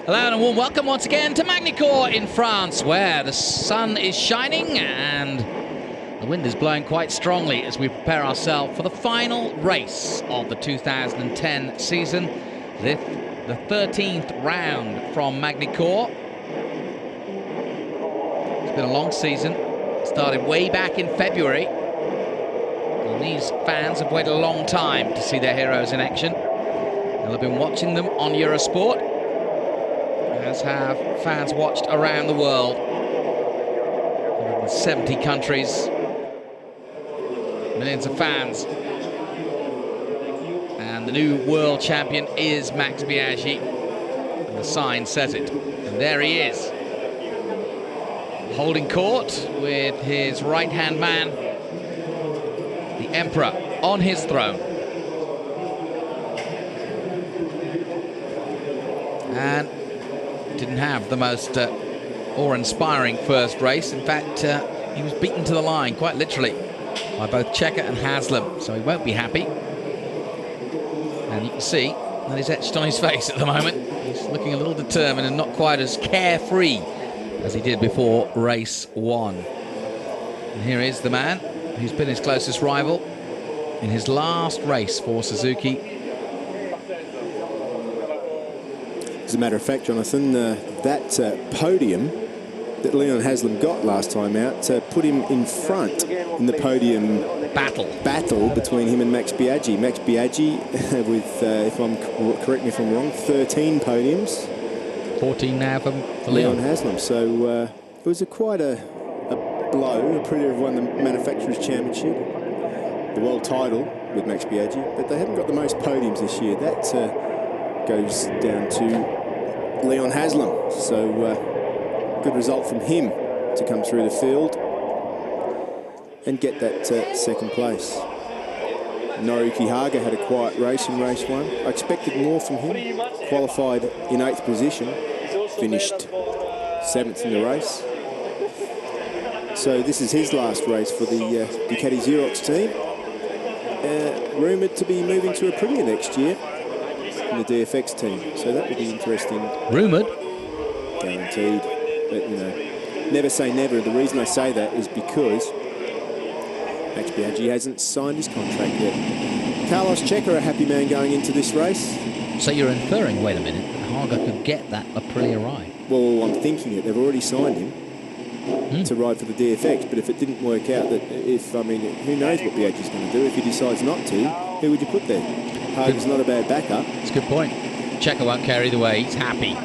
Hello and a warm welcome once again to Magny-Cours in France, where the sun is shining and the wind is blowing quite strongly as we prepare ourselves for the final race of the 2010 season, the 13th round from Magny-Cours. It's been a long season. It started way back in February, and these fans have waited a long time to see their heroes in action. They'll have been watching them on Eurosport, as have fans watched around the world. 170 countries, millions of fans. And the new world champion is Max Biaggi, and the sign says it. And there he is, holding court with his right-hand man, the Emperor, on his throne. And didn't have the most awe-inspiring first race. In fact, he was beaten to the line, quite literally, by both Checker and Haslam, so he won't be happy. And you can see that he's etched on his face at the moment. He's looking a little determined and not quite as carefree as he did before race one. And here is the man who's been his closest rival in his last race for Suzuki. As a matter of fact, Jonathan, that podium that Leon Haslam got last time out put him in front in the podium battle between him and Max Biaggi. Max Biaggi with, correct me if I'm wrong, 13 podiums. 14 now for Leon Haslam. So it was quite a blow. Pretty have won the Manufacturers' Championship, the world title with Max Biaggi, but they haven't got the most podiums this year. That goes down to Leon Haslam. So good result from him to come through the field and get that second place. Noriyuki Haga had a quiet race in race one. I expected more from him. Qualified in 8th position, finished 7th in the race. So this is his last race for the Ducati Xerox team. Rumoured to be moving to Aprilia next year in the DFX team, so that would be interesting. Rumoured? Guaranteed. But, you know, never say never. The reason I say that is because Max Biaggi hasn't signed his contract yet. Carlos Checker, a happy man going into this race. So you're inferring, wait a minute, that Haga could get that Aprilia ride? Well, I'm thinking it. They've already signed him to ride for the DFX, but if it didn't work out, who knows what Biaggi's going to do? If he decides not to, who would you put there? Haga's not a bad backup. It's a good point. Checker won't care either way. He's happy.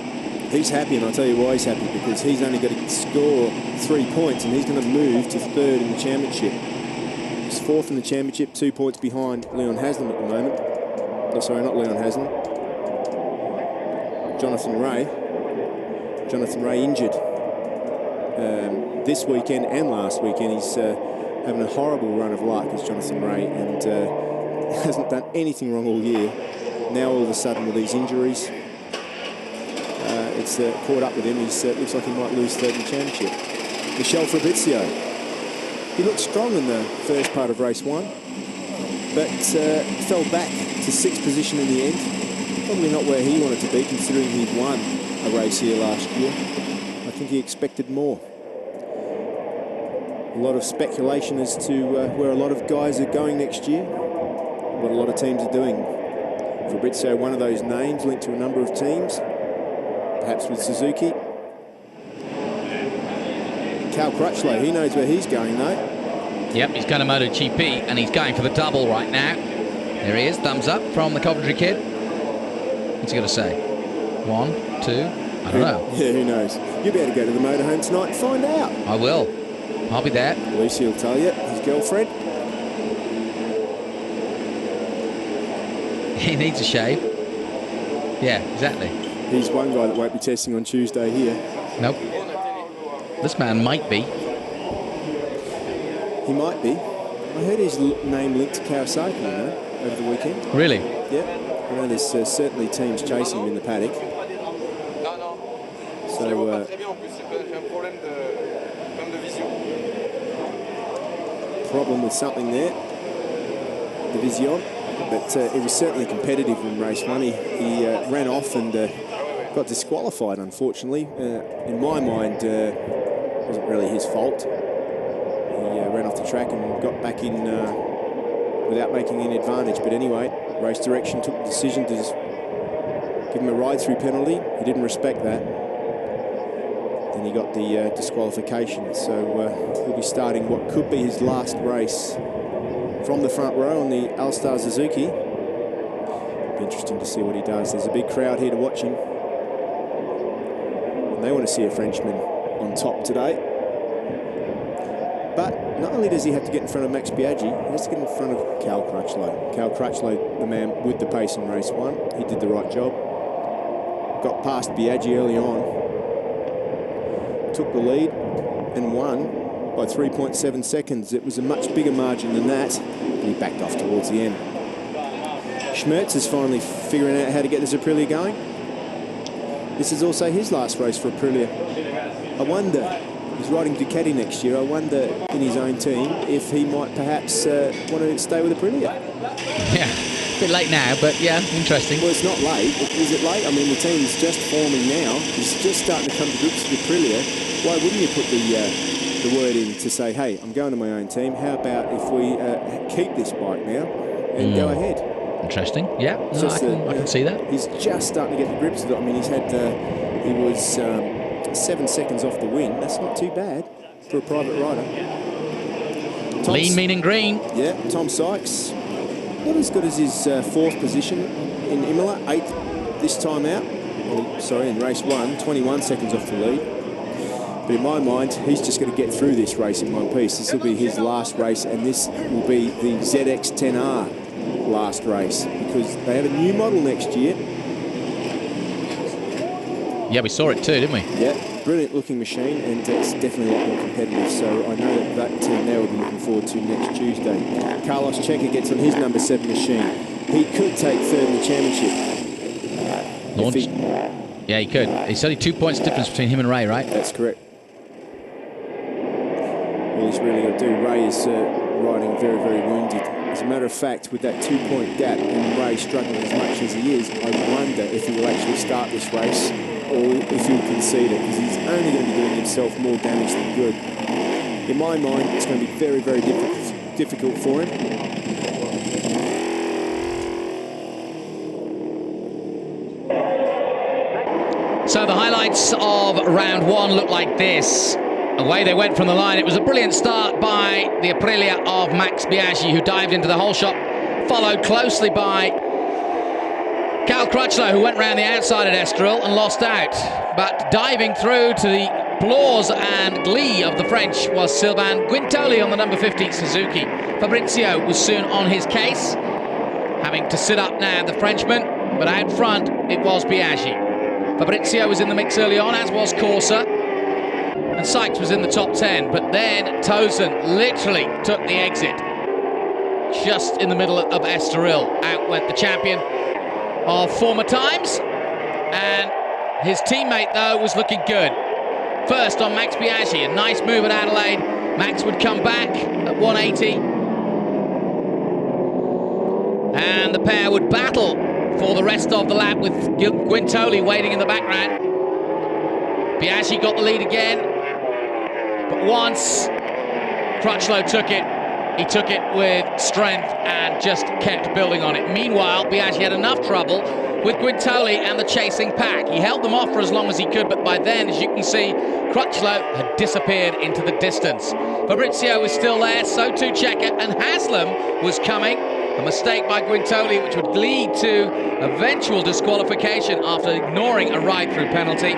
He's happy, and I'll tell you why he's happy, because he's only got to score 3 points, and he's going to move to 3rd in the championship. He's 4th in the championship, 2 points behind Leon Haslam at the moment. Oh, sorry, not Leon Haslam. Jonathan Ray. Jonathan Ray injured this weekend and last weekend. He's having a horrible run of luck, as Jonathan Ray, and hasn't done anything wrong all year. Now all of a sudden with these injuries, it's caught up with him. He looks like he might lose 3rd in the championship. Michel Fabrizio. He looked strong in the first part of race one, but fell back to 6th position in the end. Probably not where he wanted to be, considering he'd won a race here last year. I think he expected more. A lot of speculation as to where a lot of guys are going next year, what a lot of teams are doing. Fabrizio, one of those names linked to a number of teams, perhaps with Suzuki. Cal Crutchlow, he knows where he's going though. Yep, he's going to MotoGP and he's going for the double right now. There he is, thumbs up from the Coventry kid. What's he going to say? 1, 2, I don't know. Yeah, who knows? You'll be able to go to the motorhome tonight and find out. I will. I'll be there. At least he'll tell you, his girlfriend. He needs a shave. Yeah, exactly. He's one guy that won't be testing on Tuesday here. Nope. This man might be. He might be. I heard his name linked to Kawasaki, you know, over the weekend. Really? Yeah. I know there's certainly teams chasing him in the paddock. So, problem with something there, the Vision. But it was certainly competitive in race one. He ran off and got disqualified, unfortunately. In my mind, it wasn't really his fault. He ran off the track and got back in without making any advantage. But anyway, race direction took the decision to just give him a ride-through penalty. He didn't respect that. Then he got the disqualification. So he'll be starting what could be his last race from the front row on the All-Star Suzuki. Be interesting to see what he does. There's a big crowd here to watch him. And they want to see a Frenchman on top today. But not only does he have to get in front of Max Biaggi, he has to get in front of Cal Crutchlow. Cal Crutchlow, the man with the pace in race 1, he did the right job. Got past Biaggi early on, took the lead and won by 3.7 seconds. It was a much bigger margin than that, and he backed off towards the end. Schmerz is finally figuring out how to get the Aprilia going. This is also his last race for Aprilia. I wonder, he's riding Ducati next year, I wonder in his own team if he might perhaps want to stay with Aprilia. Yeah, a bit late now, but yeah, interesting. Well, it's not late. Is it late? I mean, the team's just forming now. He's just starting to come to grips with Aprilia. Why wouldn't you put the word in to say, hey, I'm going to my own team. How about if we keep this bike now and go ahead? Interesting. Yeah, no, I can see that. He's just starting to get the grips with it. I mean, he was 7 seconds off the win. That's not too bad for a private rider. Lean, mean and green. Yeah, Tom Sykes, not as good as his fourth position in Imola, 8th this time out. Well, sorry, in race 1, 21 seconds off the lead. But in my mind, he's just going to get through this race in one piece. This will be his last race, and this will be the ZX-10R last race, because they have a new model next year. Yeah, we saw it too, didn't we? Yeah, brilliant looking machine, and it's definitely a lot more competitive. So I know that team there will be looking forward to next Tuesday. Carlos Checa gets on his number 7 machine. He could take third in the championship. Launch. Yeah, he could. It's only 2 points difference between him and Ray, right? That's correct. All he's really got to do, Ray is riding very, very wounded. As a matter of fact, with that 2-point gap and Ray struggling as much as he is, I wonder if he will actually start this race or if he'll concede it, because he's only going to be doing himself more damage than good. In my mind, it's going to be very, very difficult for him. So the highlights of round 1 look like this. Away they went from the line. It was a brilliant start by the Aprilia of Max Biaggi, who dived into the whole shot, followed closely by Cal Crutchlow, who went round the outside at Estoril and lost out. But diving through to the applause and glee of the French was Sylvain Guintoli on the number 15 Suzuki. Fabrizio was soon on his case, having to sit up now, the Frenchman, but out front it was Biaggi. Fabrizio was in the mix early on, as was Corsa, and Sykes was in the top 10, but then Tozen literally took the exit just in the middle of Estoril. Out went the champion of former times, and his teammate, though, was looking good. First on Max Biaggi, a nice move at Adelaide. Max would come back at 180, and the pair would battle for the rest of the lap with Guintoli waiting in the background. Biaggi got the lead again, but once Crutchlow took it, he took it with strength and just kept building on it. Meanwhile, Biaggi had enough trouble with Guintoli and the chasing pack. He held them off for as long as he could, but by then, as you can see, Crutchlow had disappeared into the distance. Fabrizio was still there, so too Checa, and Haslam was coming. A mistake by Guintoli, which would lead to eventual disqualification after ignoring a ride-through penalty.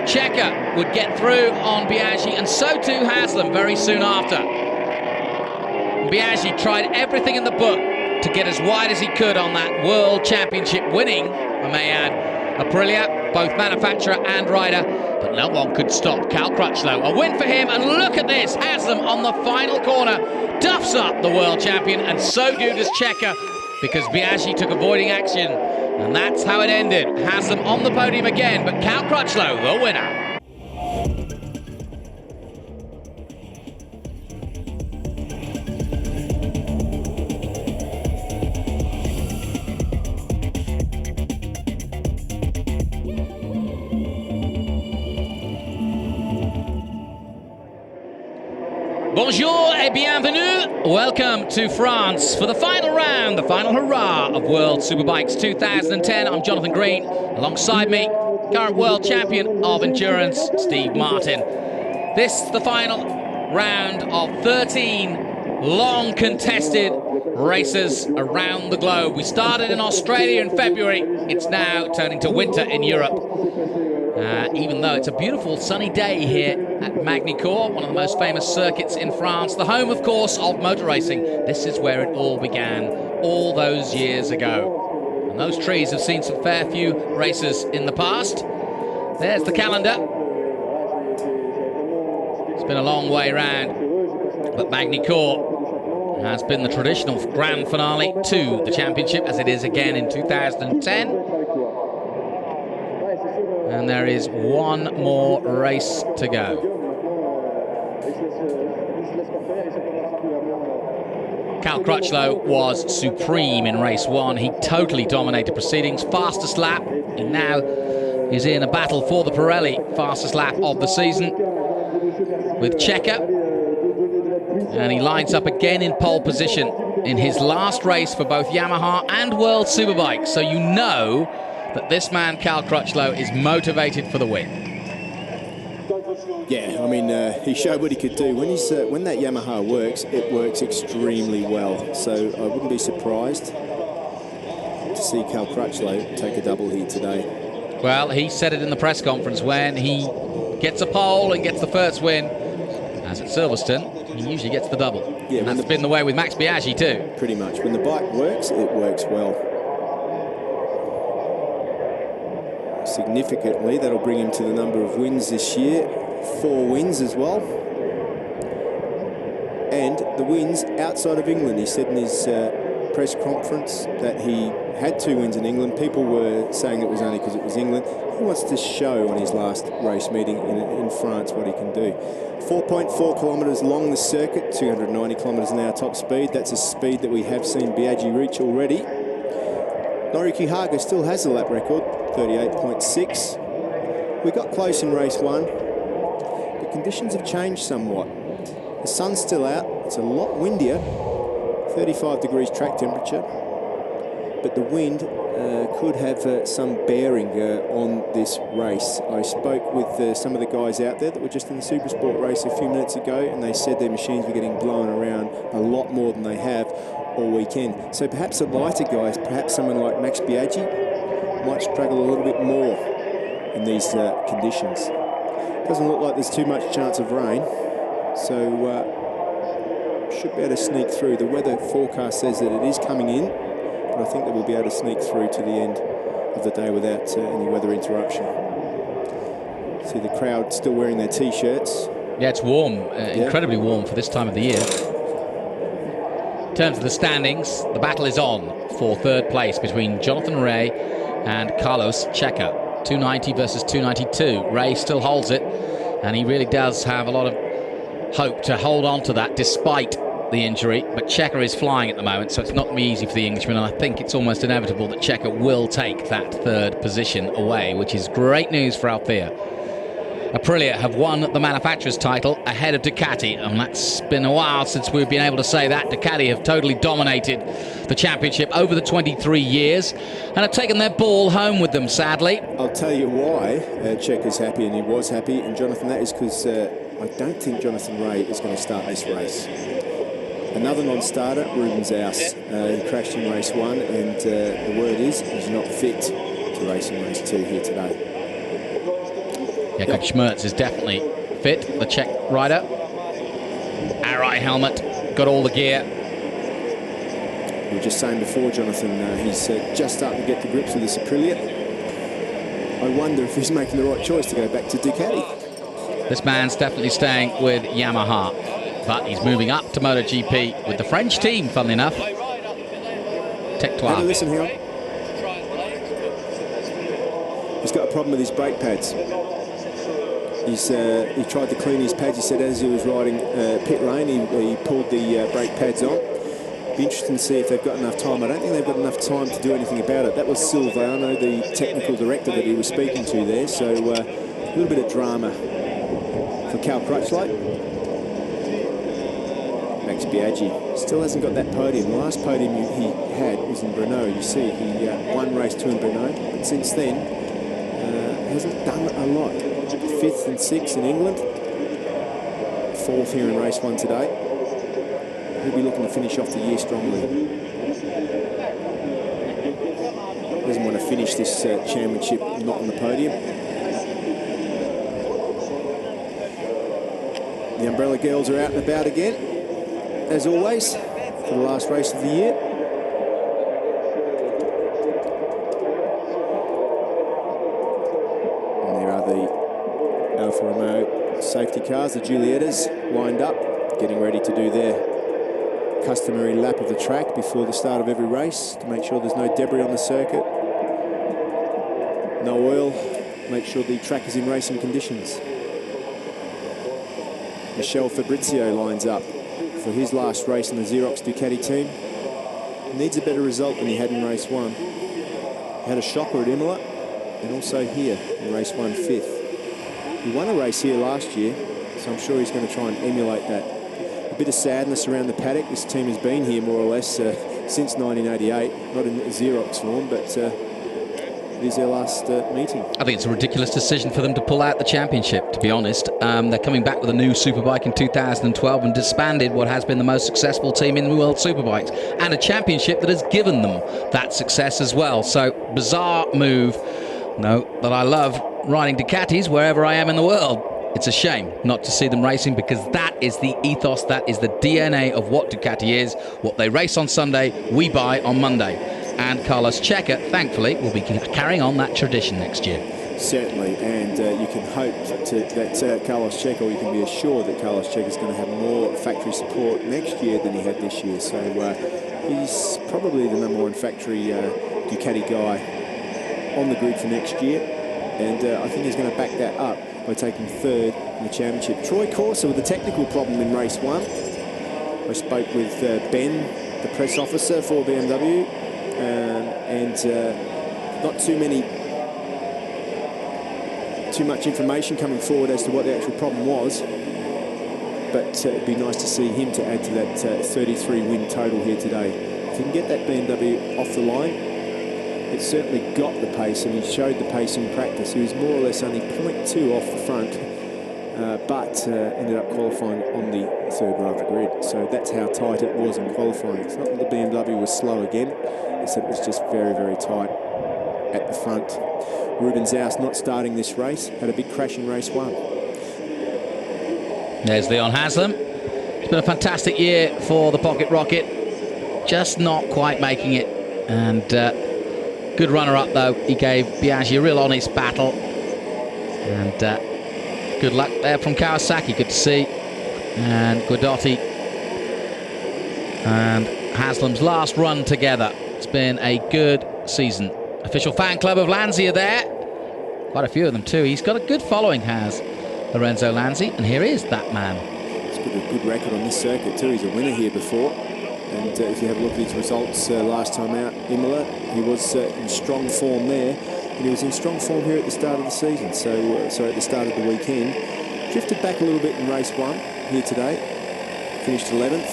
Checa would get through on Biaggi, and so too Haslam very soon after. Biaggi tried everything in the book to get as wide as he could on that World Championship winning, I may add, Aprilia, both manufacturer and rider, but no one could stop Cal Crutchlow. A win for him, and look at this, Haslam on the final corner duffs up the world champion, and so do does Checa, because Biaggi took avoiding action, and that's how it ended. Haslam on the podium again, but Cal Crutchlow the winner. Bonjour et bienvenue. Welcome to France for the final round, the final hurrah of World Superbikes 2010. I'm Jonathan Green. Alongside me, current world champion of endurance, Steve Martin. This is the final round of 13 long contested races around the globe. We started in Australia in February. It's now turning to winter in Europe. Even though it's a beautiful sunny day here at Magny-Cours, one of the most famous circuits in France, the home, of course, of motor racing. This is where it all began all those years ago. And those trees have seen some fair few races in the past. There's the calendar. It's been a long way round, but Magny-Cours has been the traditional grand finale to the championship, as it is again in 2010. And there is one more race to go. Cal Crutchlow was supreme in race one. He totally dominated proceedings. Fastest lap. He now is in a battle for the Pirelli fastest lap of the season with Checker. And he lines up again in pole position in his last race for both Yamaha and World Superbikes. So you know that this man, Cal Crutchlow, is motivated for the win. Yeah, I mean, he showed what he could do. When that Yamaha works, it works extremely well. So I wouldn't be surprised to see Cal Crutchlow take a double here today. Well, he said it in the press conference when he gets a pole and gets the first win. As at Silverstone, he usually gets the double. Yeah, and that's been the way with Max Biaggi too. Pretty much. When the bike works, it works well. Significantly, that'll bring him to the number of wins this year. 4 wins as well. And the wins outside of England. He said in his press conference that he had 2 wins in England. People were saying it was only because it was England. He wants to show on his last race meeting in France what he can do. 4.4 kilometres along the circuit, 290 kilometres an hour top speed. That's a speed that we have seen Biaggi reach already. Noriki Haga still has the lap record, 38.6. We got close in race 1. The conditions have changed somewhat. The sun's still out. It's a lot windier, 35 degrees track temperature. But the wind could have some bearing on this race. I spoke with some of the guys out there that were just in the Supersport race a few minutes ago, and they said their machines were getting blown around a lot more than they have all weekend. So perhaps the lighter guys, perhaps someone like Max Biaggi, might struggle a little bit more in these conditions. Doesn't look like there's too much chance of rain, so should be able to sneak through. The weather forecast says that it is coming in, but I think that we'll be able to sneak through to the end of the day without any weather interruption. See the crowd still wearing their T-shirts. Yeah, it's warm, incredibly warm for this time of the year. In terms of the standings, the battle is on for third place between Jonathan Rea and Carlos Checa. 290 versus 292. Rea still holds it, and he really does have a lot of hope to hold on to that despite the injury. But Checa is flying at the moment, so it's not going to be easy for the Englishman, and I think it's almost inevitable that Checa will take that third position away, which is great news for Althea. Aprilia have won the manufacturer's title ahead of Ducati, and that's been a while since we've been able to say that. Ducati have totally dominated the championship over the 23 years and have taken their ball home with them, sadly. I'll tell you why Checa's happy, and he was happy, and Jonathan, that is because I don't think Jonathan Rea is going to start this race. Another non-starter, Ruben Zaus. He crashed in race 1, and the word is he's not fit to race in race 2 here today. Jakob Schmerz is definitely fit, the Czech rider. Arai helmet, got all the gear. We were just saying before, Jonathan, he's just starting to get to grips with this Aprilia. I wonder if he's making the right choice to go back to Ducati. This man's definitely staying with Yamaha, but he's moving up to MotoGP with the French team, funnily enough. Tech 12. Have a listen here. He's got a problem with his brake pads. He tried to clean his pads. He said as he was riding pit lane, he pulled the brake pads on. Be interesting to see if they've got enough time. I don't think they've got enough time to do anything about it. That was Silvano, the technical director that he was speaking to there. So a little bit of drama for Cal Crutchlow. Max Biaggi. Still hasn't got that podium. The last podium he had was in Brno. You see, he won race 2 in Brno, but since then, hasn't done a lot. 5th and 6th in England. 4th here in race 1 today. He'll be looking to finish off the year strongly. Doesn't want to finish this championship not on the podium. The Umbrella Girls are out and about again, as always, for the last race of the year. And there are the Alfa Romeo safety cars, the Giuliettas, lined up, getting ready to do their customary lap of the track before the start of every race to make sure there's no debris on the circuit, no oil, make sure the track is in racing conditions. Michel Fabrizio lines up for his last race in the Xerox Ducati team. He needs a better result than he had in race 1. He had a shocker at Imola and also here in race 1, 5th. He won a race here last year, so I'm sure he's going to try and emulate that. A bit of sadness around the paddock. This team has been here more or less since 1988, not in Xerox form, but it is their last meeting. I think it's a ridiculous decision for them to pull out the championship, to be honest. They're coming back with a new Superbike in 2012 and disbanded what has been the most successful team in the World Superbikes, and a championship that has given them that success as well. So, bizarre move. No, that I love riding Ducatis wherever I am in the world. It's a shame not to see them racing, because that is the ethos, that is the DNA of what Ducati is. What they race on Sunday, we buy on Monday. And Carlos Checa, thankfully, will be carrying on that tradition next year. Certainly, and you can hope that Carlos Checa, or you can be assured that Carlos Checa is going to have more factory support next year than he had this year. So he's probably the #1 factory Ducati guy on the grid for next year. And I think he's going to back that up by taking 3rd in the championship. Troy Corser with a technical problem in race 1. I spoke with Ben, the press officer for BMW, and not too much information coming forward as to what the actual problem was. But it'd be nice to see him to add to that 33 win total here today. If he can get that BMW off the line, it certainly got the pace, and he showed the pace in practice. He was more or less only 0.2 off the front, but ended up qualifying on the 3rd row of the grid. So that's how tight it was in qualifying. It's not that the BMW was slow again, it's that it was just very, very tight at the front. Ruben Zaus not starting this race, had a big crash in race 1. There's Leon Haslam. It's been a fantastic year for the Pocket Rocket, just not quite making it. And good runner-up, though. He gave Biaggi a real honest battle. And good luck there from Kawasaki. Good to see. And Guidotti and Haslam's last run together. It's been a good season. Official fan club of Lanzi are there. Quite a few of them, too. He's got a good following, has Lorenzo Lanzi. And here is that man. He's got a good record on this circuit, too. He's a winner here before. And if you have a look at his results last time out, Imola, he was in strong form there, and he was in strong form here at the start of the season. So at the start of the weekend, drifted back a little bit in race 1 here today, finished 11th.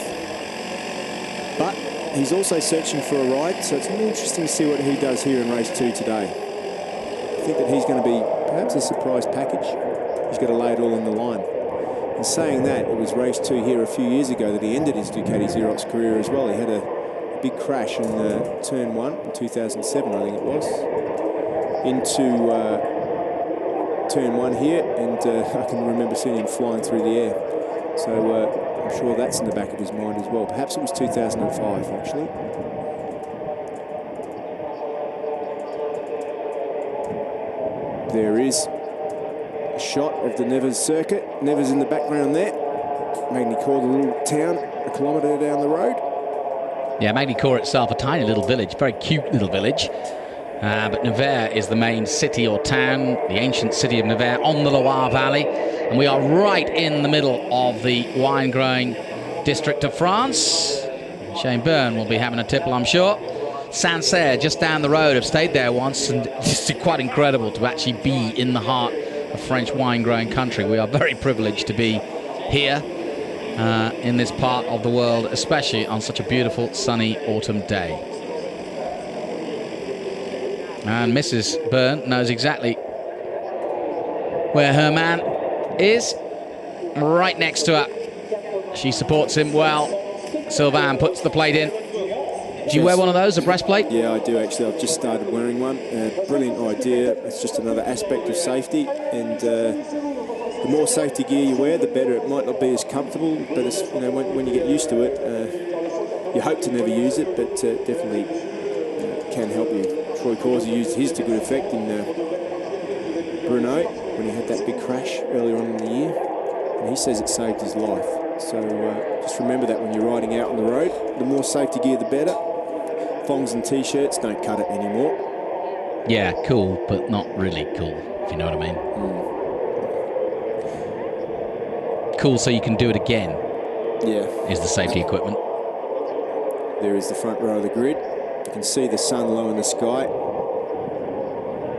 But he's also searching for a ride, so it's going to be interesting to see what he does here in race 2 today. I think that he's going to be perhaps a surprise package. He's got to lay it all on the line. And saying that, it was race 2 here a few years ago that he ended his Ducati Xerox career as well. He had a big crash in turn 1 in 2007, I think it was, into turn 1 here, and I can remember seeing him flying through the air. So I'm sure that's in the back of his mind as well. Perhaps it was 2005, actually. There is shot of the Nevers circuit. Nevers in the background there. Magny-Cours, the little town, a kilometre down the road. Yeah, Magny-Cours itself, a tiny little village, very cute little village. But Nevers is the main city or town, the ancient city of Nevers on the Loire Valley. And we are right in the middle of the wine-growing district of France. Shane Byrne will be having a tipple, I'm sure. Sancerre, just down the road, I've stayed there once, and it's quite incredible to actually be in the heart of French wine-growing country. We are very privileged to be here. in this part of the world, especially on such a beautiful sunny autumn day. And Mrs. Byrne knows exactly where her man is, right next to her. She supports him well. Sylvain puts the plate in. Do you wear one of those, a breastplate? Yeah, I do actually. I've just started wearing one. Brilliant idea. It's just another aspect of safety, and the more safety gear you wear, the better. It might not be as comfortable, but it's, you know, when you get used to it, you hope to never use it, but definitely can help you. Troy Corsi used his to good effect in Brno when he had that big crash earlier on in the year, and he says it saved his life. So just remember that when you're riding out on the road, the more safety gear, the better. Thongs and t-shirts don't cut it anymore. Yeah, cool, but not really cool, if you know what I mean. Cool so you can do it again. Yeah. Is the safety equipment. There is the front row of the grid. You can see the sun low in the sky.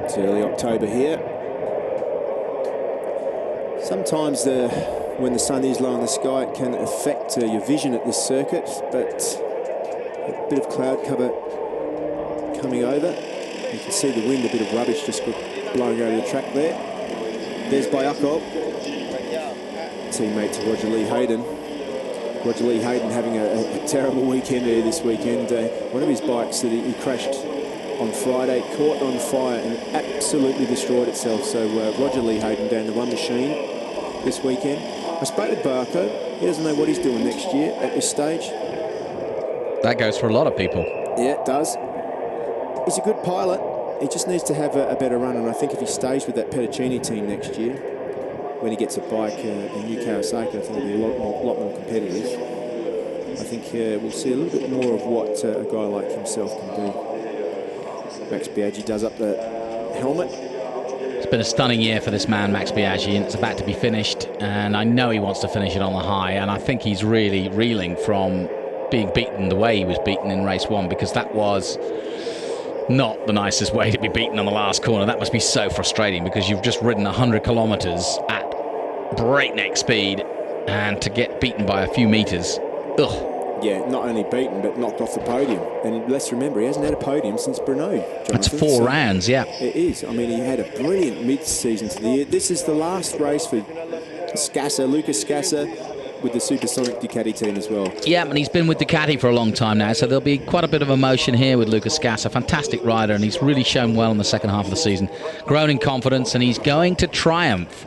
It's early October here. Sometimes when the sun is low in the sky, it can affect your vision at this circuit, but a bit of cloud cover coming over. You can see the wind, a bit of rubbish just blowing over the track there. There's Bayakov, teammate to Roger Lee Hayden. Roger Lee Hayden having a terrible weekend there this weekend. One of his bikes that he crashed on Friday caught on fire and absolutely destroyed itself. So Roger Lee Hayden down to one machine this weekend. I spoke with Bayakov. He doesn't know what he's doing next year at this stage. That goes for a lot of people. Yeah, it does. He's a good pilot. He just needs to have a better run, and I think if he stays with that Petticini team next year, when he gets a bike, a new Kawasaki, I think he'll be a lot more competitive. I think we'll see a little bit more of what a guy like himself can do. Max Biaggi does up the helmet. It's been a stunning year for this man, Max Biaggi, and it's about to be finished, and I know he wants to finish it on the high, and I think he's really reeling from being beaten the way he was beaten in race one, because that was not the nicest way to be beaten on the last corner. That must be so frustrating, because you've just ridden 100 kilometers at breakneck speed, and to get beaten by a few meters, ugh. Yeah, not only beaten, but knocked off the podium. And let's remember, he hasn't had a podium since Brno. Jonathan. That's 4 rounds, yeah. It is. I mean, he had a brilliant mid-season to the year. This is the last race for Lucas Scassa, with the Supersonic Ducati team as well. Yeah, and he's been with Ducati for a long time now, so there'll be quite a bit of emotion here with Lucas Scassa. Fantastic rider, and he's really shown well in the second half of the season. Grown in confidence, and he's going to triumph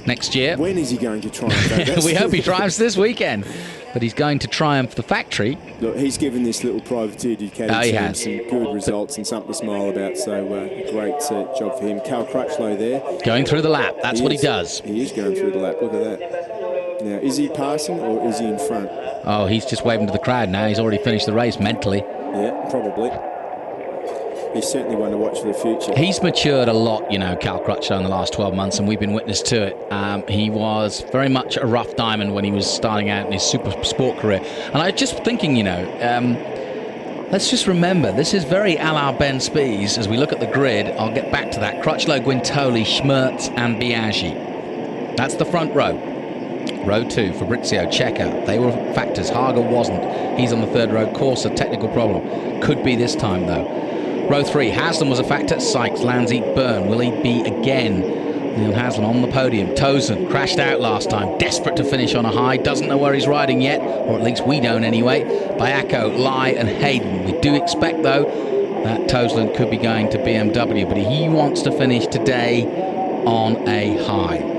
next year. When is he going to triumph? We hope he triumphs this weekend, but he's going to triumph the factory. Look, he's given this little privateer Ducati team some good results and something to smile about, so great job for him. Cal Crutchlow there. Going through the lap, that's what he does. He is going through the lap, look at that. Now, is he passing or is he in front? Oh, he's just waving to the crowd now. He's already finished the race mentally. Yeah, probably. He's certainly one to watch for the future. He's matured a lot, you know, Cal Crutchlow, in the last 12 months, and we've been witness to it. He was very much a rough diamond when he was starting out in his super sport career. And I was just thinking, you know, let's just remember, this is very a la Ben Spies. As we look at the grid, I'll get back to that. Crutchlow, Guintoli, Schmerz and Biaggi. That's the front row. Row 2, Fabrizio, Checa, they were factors. Haga wasn't. He's on the third row. Course, a technical problem. Could be this time, though. Row 3, Haslam was a factor. Sykes, Lanzi, Byrne. Will he be again? Neil Haslam on the podium. Tozen crashed out last time. Desperate to finish on a high. Doesn't know where he's riding yet, or at least we don't anyway. Bayako, Lai and Hayden. We do expect, though, that Tozen could be going to BMW, but he wants to finish today on a high.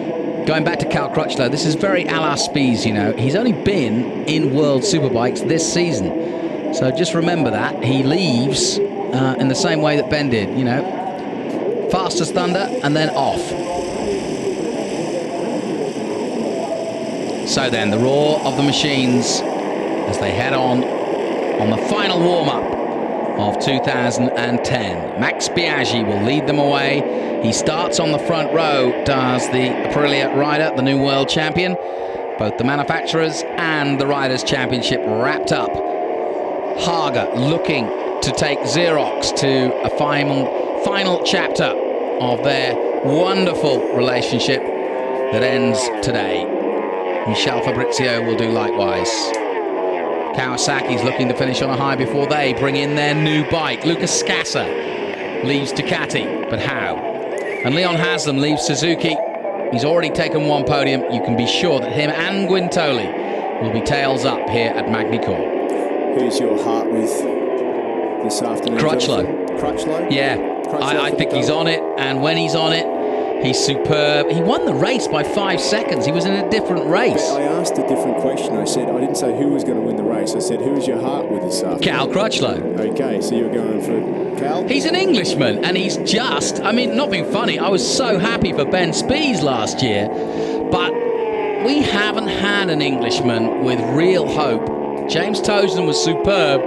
Going back to Cal Crutchlow, this is very a la Spies, you know. He's only been in World Superbikes this season. So just remember that. He leaves in the same way that Ben did, you know. Fast as thunder and then off. So then, the roar of the machines as they head on the final warm-up of 2010. Max Biaggi will lead them away. He starts on the front row, does the Aprilia rider, the new world champion. Both the manufacturers and the Riders' Championship wrapped up. Haga looking to take Xerox to a final chapter of their wonderful relationship that ends today. Michel Fabrizio will do likewise. Kawasaki's looking to finish on a high before they bring in their new bike. Lucas Scassa leaves Ducati, but how? And Leon Haslam leaves Suzuki. He's already taken one podium. You can be sure that him and Guintoli will be tails up here at Magny-Cours. Who's your heart with this afternoon? Crutchlow. Crutchlow? Yeah, I think he's on it, and when he's on it, he's superb. He won the race by 5 seconds. He was in a different race. But I asked a different question. I didn't say who was going to win the race. I said, who's your heart with this afternoon? Cal Crutchlow. Okay, so you're going for Cal? He's an Englishman, and he's just, I mean, not being funny, I was so happy for Ben Spies last year, but we haven't had an Englishman with real hope. James Tozen was superb,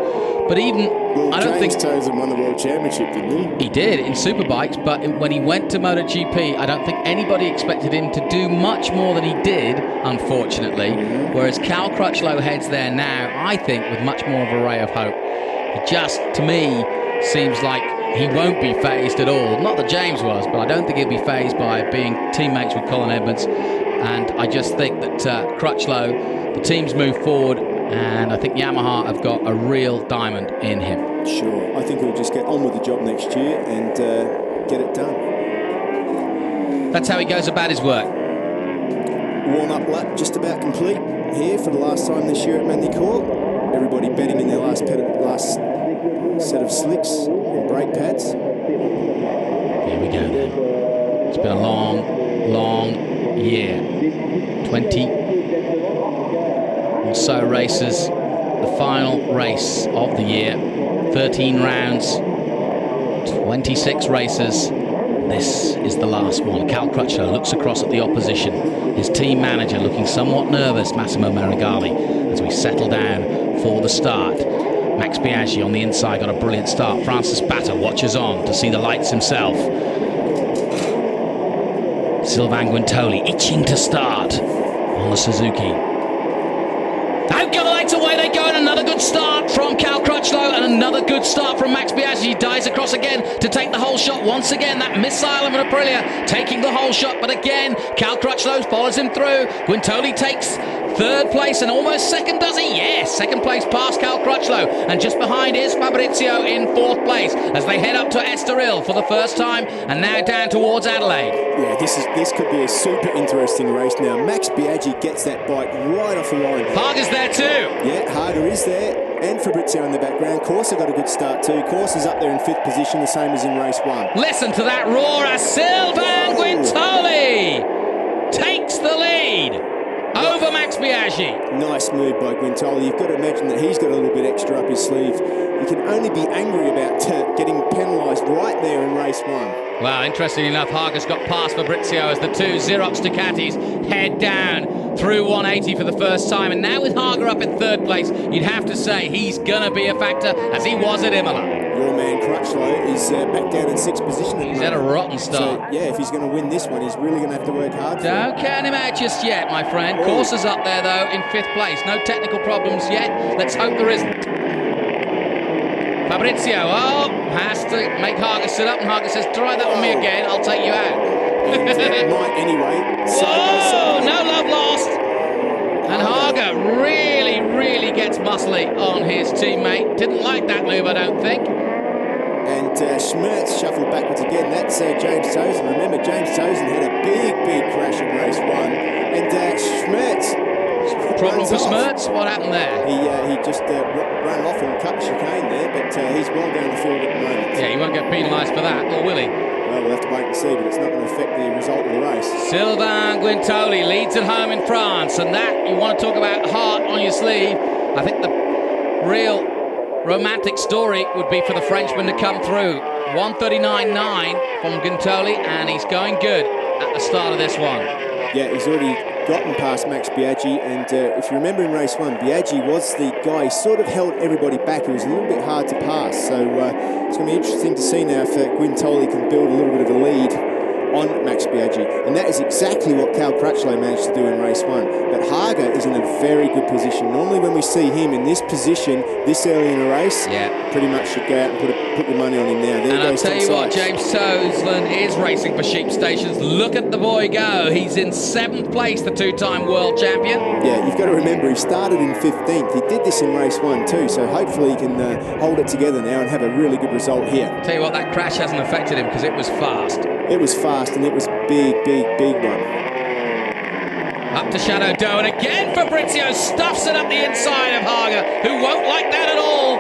but even... Well, I don't James think Tozen won the World Championship, didn't he? He did in Superbikes, but when he went to MotoGP, I don't think anybody expected him to do much more than he did, unfortunately. Whereas Cal Crutchlow heads there now, I think, with much more of a ray of hope. He just, to me, seems like he won't be phased at all. Not that James was, but I don't think he'll be phased by being teammates with Colin Edmonds. And I just think that Crutchlow, the teams move forward, and I think Yamaha have got a real diamond in him. Sure. I think he'll just get on with the job next year and get it done. That's how he goes about his work. Warm-up lap just about complete here for the last time this year at Magny-Cours. Everybody betting in their last set of slicks and brake pads. Here we go then. It's been a long, long year. 20 or so races. The final race of the year. 13 rounds, 26 races. This is the last one. Cal Crutchlow looks across at the opposition. His team manager looking somewhat nervous, Massimo Marigali, as we settle down for the start. Max Biaggi on the inside got a brilliant start. Francis Batta watches on to see the lights himself. Sylvain Guintoli itching to start on the Suzuki. Out go the lights, away they go, and another good start from Cal Crutchlow, and another good start from Max Biaggi. He dives across again to take the whole shot. Once again, that missile of an Aprilia taking the whole shot, but again, Cal Crutchlow follows him through. Guintoli takes third place and almost second, does he? Yes, second place past Cal Crutchlow, and just behind is Fabrizio in fourth place as they head up to Estoril for the first time, and now down towards Adelaide. Yeah, this could be a super interesting race now. Max Biaggi gets that bike right off the line. Harger's there too. Yeah, Harger is there, and Fabrizio in the background. Corsa got a good start too. Corsa's up there in fifth position, the same as in race one. Listen to that roar as Sylvain Guintoli takes the lead over Max Biaggi. Nice move by Guintoli. You've got to imagine that he's got a little bit extra up his sleeve. You can only be angry about getting penalised right there in race one. Well, interestingly enough, Harger's got past Fabrizio as the two Xerox Ducatis head down through 180 for the first time. And now with Harger up in third place, you'd have to say he's going to be a factor as he was at Imola. Your man Crutchlow is back down in sixth position. He's had a rotten start. So, yeah, if he's going to win this one, he's really going to have to work hard. Don't count him out just yet, my friend. Corsa's up there, though, in fifth place. No technical problems yet. Let's hope there isn't. Fabrizio, has to make Harger sit up, and Harger says, try that on me again, I'll take you out. Might anyway. Whoa, no love lost. And Harger really gets muscly on his teammate. Didn't like that move, I don't think. And Schmertz shuffled backwards again. That's James Tozen. Remember, James Tozen had a big crash in race one. And Schmertz... Problem for Schmertz? What happened there? He just ran off and cut chicane there, but he's well down the field at the moment. Yeah, he won't get penalised for that, or will he? Well, we'll have to wait and see, but it's not going to affect the result of the race. Sylvain Guintoli leads at home in France, and that, you want to talk about heart on your sleeve, I think the real romantic story would be for the Frenchman to come through. 1:39.9 from Guintoli, and he's going good at the start of this one. Yeah, he's already gotten past Max Biaggi, and if you remember in race one, Biaggi was the guy who sort of held everybody back. It was a little bit hard to pass, so it's going to be interesting to see now if Guintoli can build a little bit of a lead on Max Biaggi. And that is exactly what Cal Crutchlow managed to do in race 1. But Haga is in a very good position. Normally when we see him in this position this early in a race, pretty much should go out and put the money on him now. There and goes I'll tell you what, Sides. James Toseland is racing for Sheep Stations. Look at the boy go. He's in 7th place, the 2-time world champion. Yeah, you've got to remember he started in 15th. He did this in race 1 too, so hopefully he can hold it together now and have a really good result here. Tell you what, that crash hasn't affected him because it was fast. It was fast and it was big one. Up to Shadow Doe, and again Fabrizio stuffs it up the inside of Haga, who won't like that at all.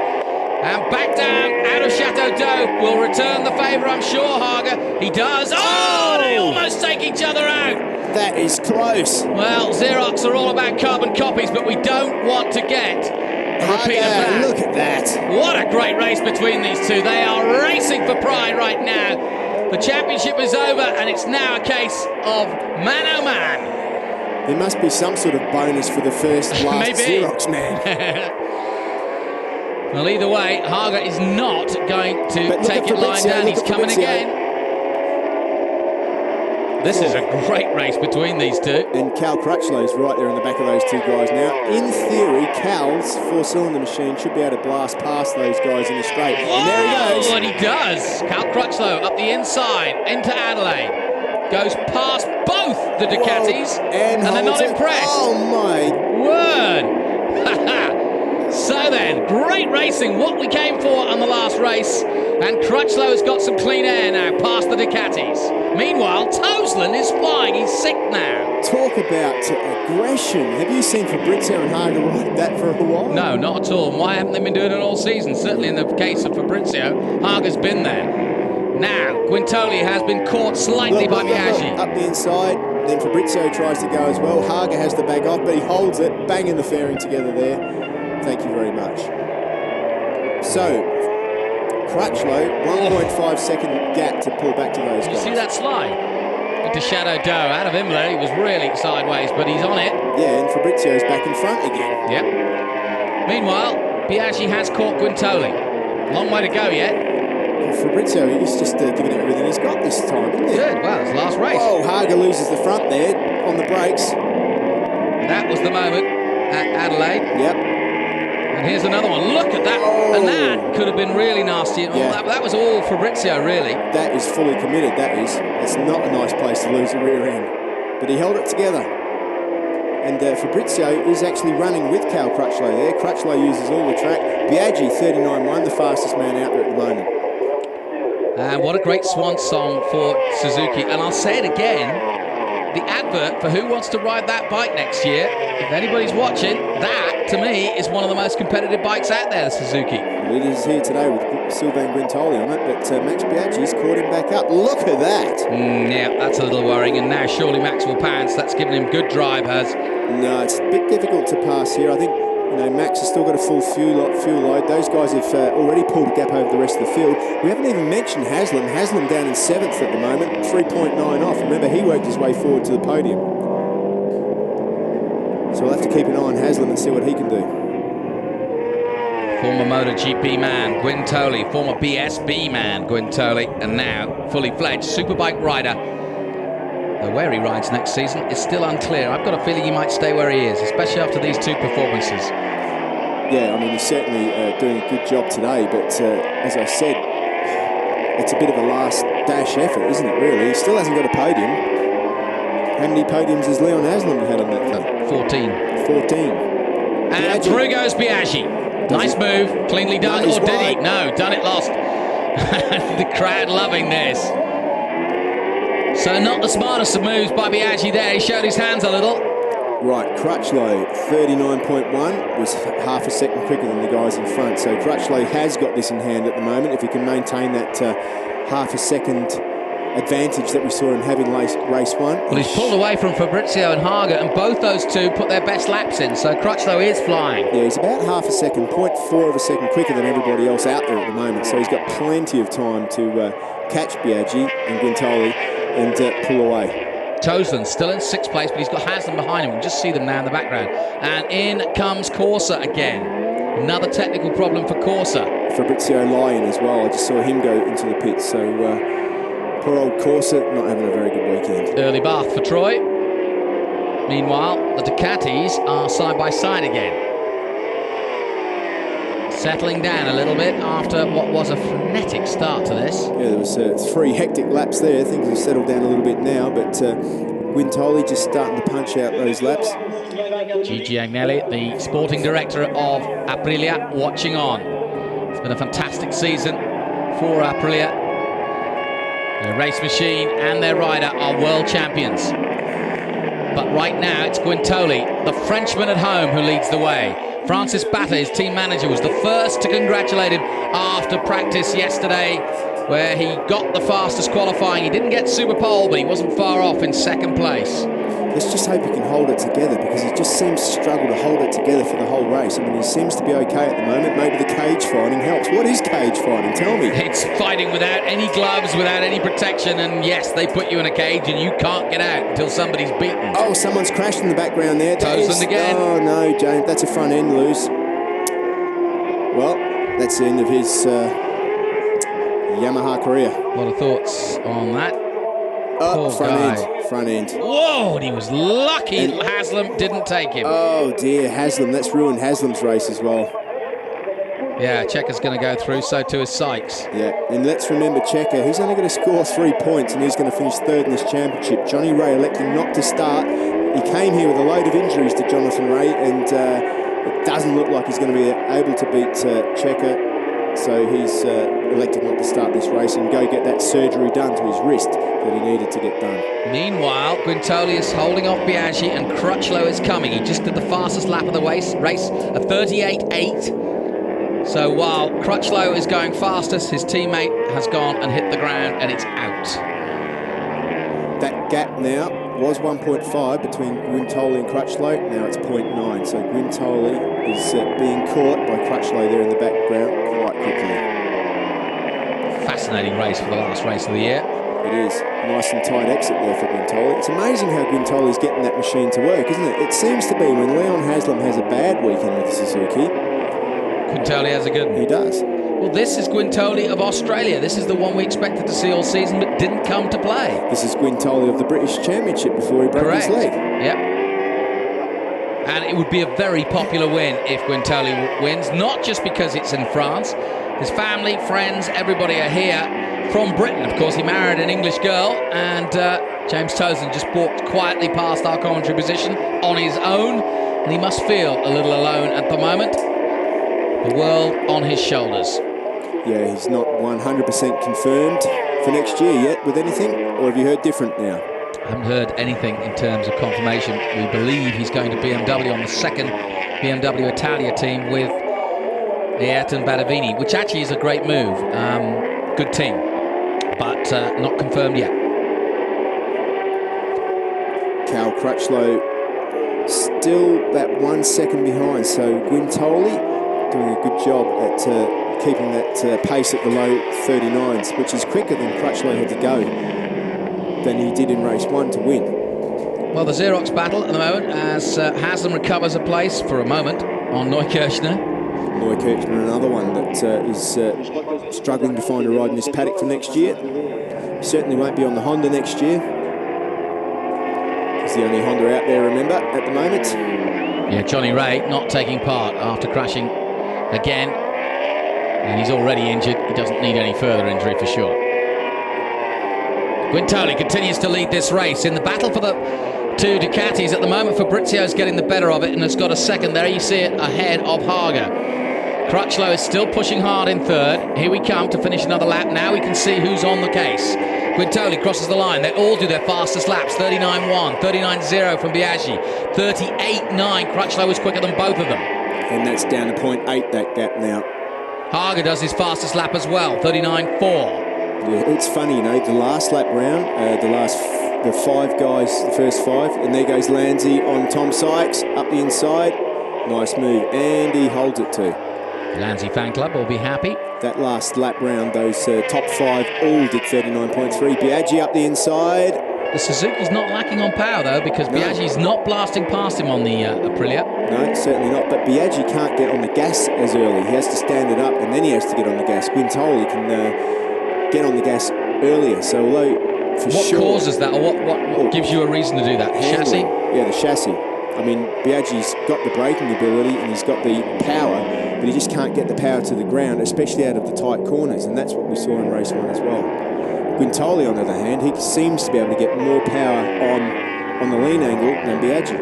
And back down out of Chateau Doe. Will return the favour, I'm sure, Haga. He does. Oh, they almost take each other out. That is close. Well, Xerox are all about carbon copies, but we don't want to get a repeat of that. Look at that. What a great race between these two. They are racing for pride right now. The championship is over, and it's now a case of man oh man. There must be some sort of bonus for the first last Xerox man. Well, either way, Haga is not going to take it lying down. He's coming again. This is a great race between these two. And Cal Crutchlow's right there in the back of those two guys now. In theory, Cal's four-cylinder machine should be able to blast past those guys in the straight. And there he goes. And he does. Cal Crutchlow up the inside into Adelaide. Goes past both the Ducatis. And they're not impressed. Oh, my word. So then, great racing, what we came for on the last race, and Crutchlow has got some clean air now past the Ducatis. Meanwhile, Toseland is flying, he's sick now. Talk about aggression. Have you seen Fabrizio and Haga ride that for a while? No, not at all. And why haven't they been doing it all season? Certainly in the case of Fabrizio, Haga's been there. Now, Quintoli has been caught slightly by Biaggi. Up the inside, then Fabrizio tries to go as well. Haga has to back off, but he holds it, banging the fairing together there. Thank you very much. So, Crutchlow, 1.5 second gap to pull back to those guys. You see that slide? Into Shadow Doe. Out of Imola, he was really sideways, but he's on it. Yeah, and Fabrizio's back in front again. Yep. Meanwhile, Biaggi has caught Quintoli. Long way to go yet. Well, Fabrizio, he's just giving it everything he's got this time, isn't he? Good. Well, it's the last race. Oh, Haga loses the front there on the brakes. That was the moment at Adelaide. Yep. And here's another one. Look at that. Oh. And that could have been really nasty. Yeah. That was all Fabrizio, really. That is fully committed, that is. It's not a nice place to lose the rear end. But he held it together. And Fabrizio is actually running with Cal Crutchlow there. Crutchlow uses all the track. Biaggi, 39.1, the fastest man out there at the moment. And what a great swan song for Suzuki. And I'll say it again. The advert for who wants to ride that bike next year, if anybody's watching, that, to me, is one of the most competitive bikes out there, the Suzuki. Well, it is here today with Sylvain Quintoli on it, but Max Biaggi's caught him back up. Look at that! Yeah, that's a little worrying, and now surely Max will pounce. That's given him good drive, has. No, it's a bit difficult to pass here. I think Max has still got a full fuel load. Those guys have already pulled a gap over the rest of the field. We haven't even mentioned Haslam. Haslam down in 7th at the moment, 3.9 off. Remember, he worked his way forward to the podium. So we'll have to keep an eye on Haslam and see what he can do. Former MotoGP man, Quintoli. Former BSB man, Quintoli. And now, fully fledged Superbike rider. Though where he rides next season is still unclear. I've got a feeling he might stay where he is, especially after these two performances. Yeah, I mean, he's certainly doing a good job today, but as I said, it's a bit of a last dash effort, isn't it, really? He still hasn't got a podium. How many podiums has Leon Haslam had on that thing? 14. 14. And through goes Biaggi. Nice move, cleanly done, or did he? No, done it lost. The crowd loving this. So not the smartest of moves by Biaggi there. He showed his hands a little. Right, Crutchlow, 39.1, was half a second quicker than the guys in front. So Crutchlow has got this in hand at the moment. If he can maintain that half a second advantage that we saw him have in race 1. Well, he's pulled away from Fabrizio and Haga, and both those two put their best laps in. So Crutchlow is flying. Yeah, he's about half a second, 0.4 of a second quicker than everybody else out there at the moment. So he's got plenty of time to catch Biaggi and Quintoli and pull away. Toseland still in 6th place, but he's got Haslam behind him. We can just see them now in the background. And in comes Corsa again. Another technical problem for Corsa. Fabrizio Lyon as well. I just saw him go into the pits. So Poor old Corsa not having a very good weekend. Early bath for Troy. Meanwhile, the Ducatis are side by side again. Settling down a little bit after what was a frenetic start to this. Yeah, there was 3 hectic laps there. Things have settled down a little bit now, but Guintoli just starting to punch out those laps. Gigi Agnelli, the sporting director of Aprilia, watching on. It's been a fantastic season for Aprilia. Their race machine and their rider are world champions. But right now it's Guintoli, the Frenchman at home, who leads the way. Francis Batta, his team manager, was the first to congratulate him after practice yesterday, where he got the fastest qualifying. He didn't get super pole, but he wasn't far off in second place. Let's just hope he can hold it together, because he just seems to struggle to hold it together for the whole race. I mean, he seems to be okay at the moment. Maybe the cage fighting helps. What is cage fighting? Tell me. It's fighting without any gloves, without any protection, and yes, they put you in a cage and you can't get out until somebody's beaten. Oh, someone's crashed in the background there. Tozen again. Oh, no, James, that's a front end loose. Well, that's the end of his Yamaha career. A lot of thoughts on that. Oh, front end. Whoa, and he was lucky Haslam didn't take him. Oh dear, Haslam, that's ruined Haslam's race as well. Yeah, Checker's going to go through, so too is Sykes. Yeah, and let's remember Checker, he's only going to score 3 points and he's going to finish 3rd in this championship. Johnny Ray electing not to start. He came here with a load of injuries to Jonathan Ray, and it doesn't look like he's going to be able to beat Checker. So he's elected not to start this race and go get that surgery done to his wrist that he needed to get done. Meanwhile, Guintoli is holding off Biaggi and Crutchlow is coming. He just did the fastest lap of the race, a 38.8. So while Crutchlow is going fastest, his teammate has gone and hit the ground and it's out. That gap now was 1.5 between Guintoli and Crutchlow. Now it's 0.9. So Guintoli is being caught by Crutchlow there in the background quite quickly. Fascinating race for the last race of the year. It is. Nice and tight exit there for Guintoli. It's amazing how Guintoli's getting that machine to work, isn't it? It seems to be when Leon Haslam has a bad weekend with Suzuki, Guintoli has a good one. He does. Well, this is Guintoli of Australia. This is the one we expected to see all season, but didn't come to play. This is Guintoli of the British Championship before he broke his leg. Yep. And it would be a very popular win if Guintoli wins, not just because it's in France. His family, friends, everybody are here from Britain. Of course, he married an English girl, and James Tozen just walked quietly past our commentary position on his own, and he must feel a little alone at the moment. The world on his shoulders. Yeah, he's not 100% confirmed for next year yet with anything, or have you heard different now? I haven't heard anything in terms of confirmation. We believe he's going to BMW on the second BMW Italia team with Ayrton Badavini, which actually is a great move. Good team, but not confirmed yet. Cal Crutchlow still that 1 second behind, so Guintoli doing a good job at keeping that pace at the low 39s, which is quicker than Crutchlow had to go than he did in race 1 to win. Well, the Xerox battle at the moment as Haslam recovers a place for a moment on Neukirchner. Neukirchner, another one that is struggling to find a ride in this paddock for next year. Certainly won't be on the Honda next year. It's the only Honda out there, remember, at the moment. Yeah, Johnny Ray not taking part after crashing again. And he's already injured. He doesn't need any further injury for sure. Guintoli continues to lead this race in the battle for the two Ducatis at the moment. Fabrizio's getting the better of it and has got a second there. You see it ahead of Haga. Crutchlow is still pushing hard in third. Here we come to finish another lap. Now we can see who's on the case. Guintoli crosses the line. They all do their fastest laps. 39.1, 39.0 from Biaggi. 38.9. Crutchlow is quicker than both of them. And that's down to 0.8, that gap now. Haga does his fastest lap as well. 39.4. Yeah, it's funny, you know, the last lap round, the 5 guys, the first 5, and there goes Lanzi on Tom Sykes, up the inside. Nice move, and he holds it too. Lanzi fan club will be happy. That last lap round, those top 5 all did 39.3. Biaggi up the inside. The Suzuki's not lacking on power though, because Biaggi's not blasting past him on the Aprilia. No, certainly not, but Biaggi can't get on the gas as early. He has to stand it up, and then he has to get on the gas. Guintoli can get on the gas earlier. So although for what sure... What causes that, or what gives you a reason to do that? Handling. Chassis? Yeah, the chassis. I mean, Biaggi's got the braking ability and he's got the power, but he just can't get the power to the ground, especially out of the tight corners, and that's what we saw in race 1 as well. Guintoli, on the other hand, he seems to be able to get more power on the lean angle than Biaggi.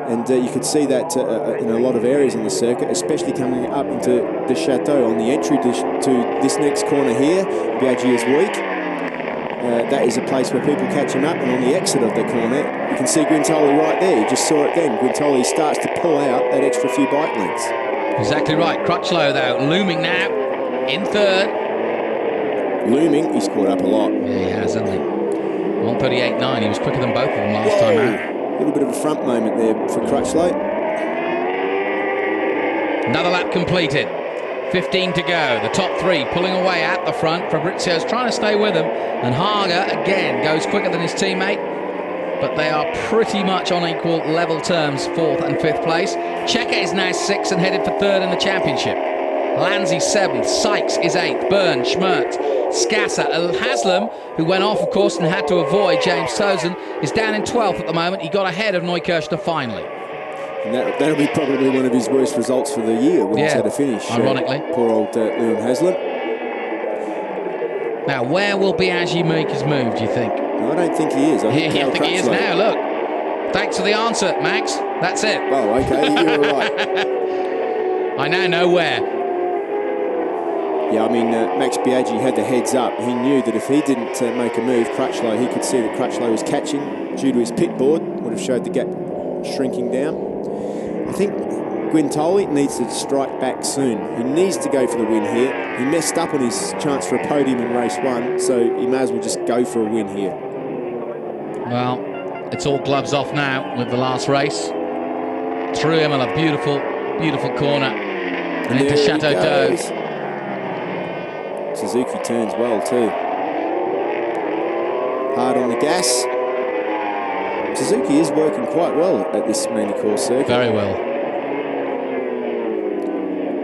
And you could see that in a lot of areas on the circuit, especially coming up into the Chateau. On the entry to this next corner here, Biaggi is weak. That is a place where people catch him up, and on the exit of the corner, you can see Guintoli right there. You just saw it then. Guintoli starts to pull out that extra few bike lengths. Exactly right. Crutchlow, though, looming now in third. Looming, he's caught up a lot. Yeah, he has, hasn't he? 1:38.9. He was quicker than both of them last time out. A little bit of a front moment there for Crutchlow. Another lap completed. 15 to go. The top 3 pulling away at the front. Fabrizio's trying to stay with him. And Haga, again, goes quicker than his teammate. But they are pretty much on equal level terms, 4th and 5th place. Checker is now 6th and headed for 3rd in the championship. Lanzi 7th. Sykes is 8th. Byrne, Schmertz, Scasser. Haslam, who went off, of course, and had to avoid James Tozen, is down in 12th at the moment. He got ahead of Neukirchner finally. And that'll be probably one of his worst results for the year when he's had a finish. Ironically. Poor old Liam Haslam. Now, where will Biaggi make his move, do you think? No, I don't think he is. I think he is now, look. Thanks for the answer, Max. That's it. Oh, okay, you're right. I now know where. Yeah, I mean, Max Biaggi had the heads up. He knew that if he didn't make a move, Crutchlow, he could see that Crutchlow was catching due to his pit board, would have showed the gap shrinking down. I think Guintoli needs to strike back soon. He needs to go for the win here. He messed up on his chance for a podium in race 1, so he may as well just go for a win here. Well, it's all gloves off now with the last race. Through him on a beautiful, beautiful corner. And into Chateau d'Eau. Suzuki turns well too. Hard on the gas. Suzuki is working quite well at this Magny-Cours circuit. Very well.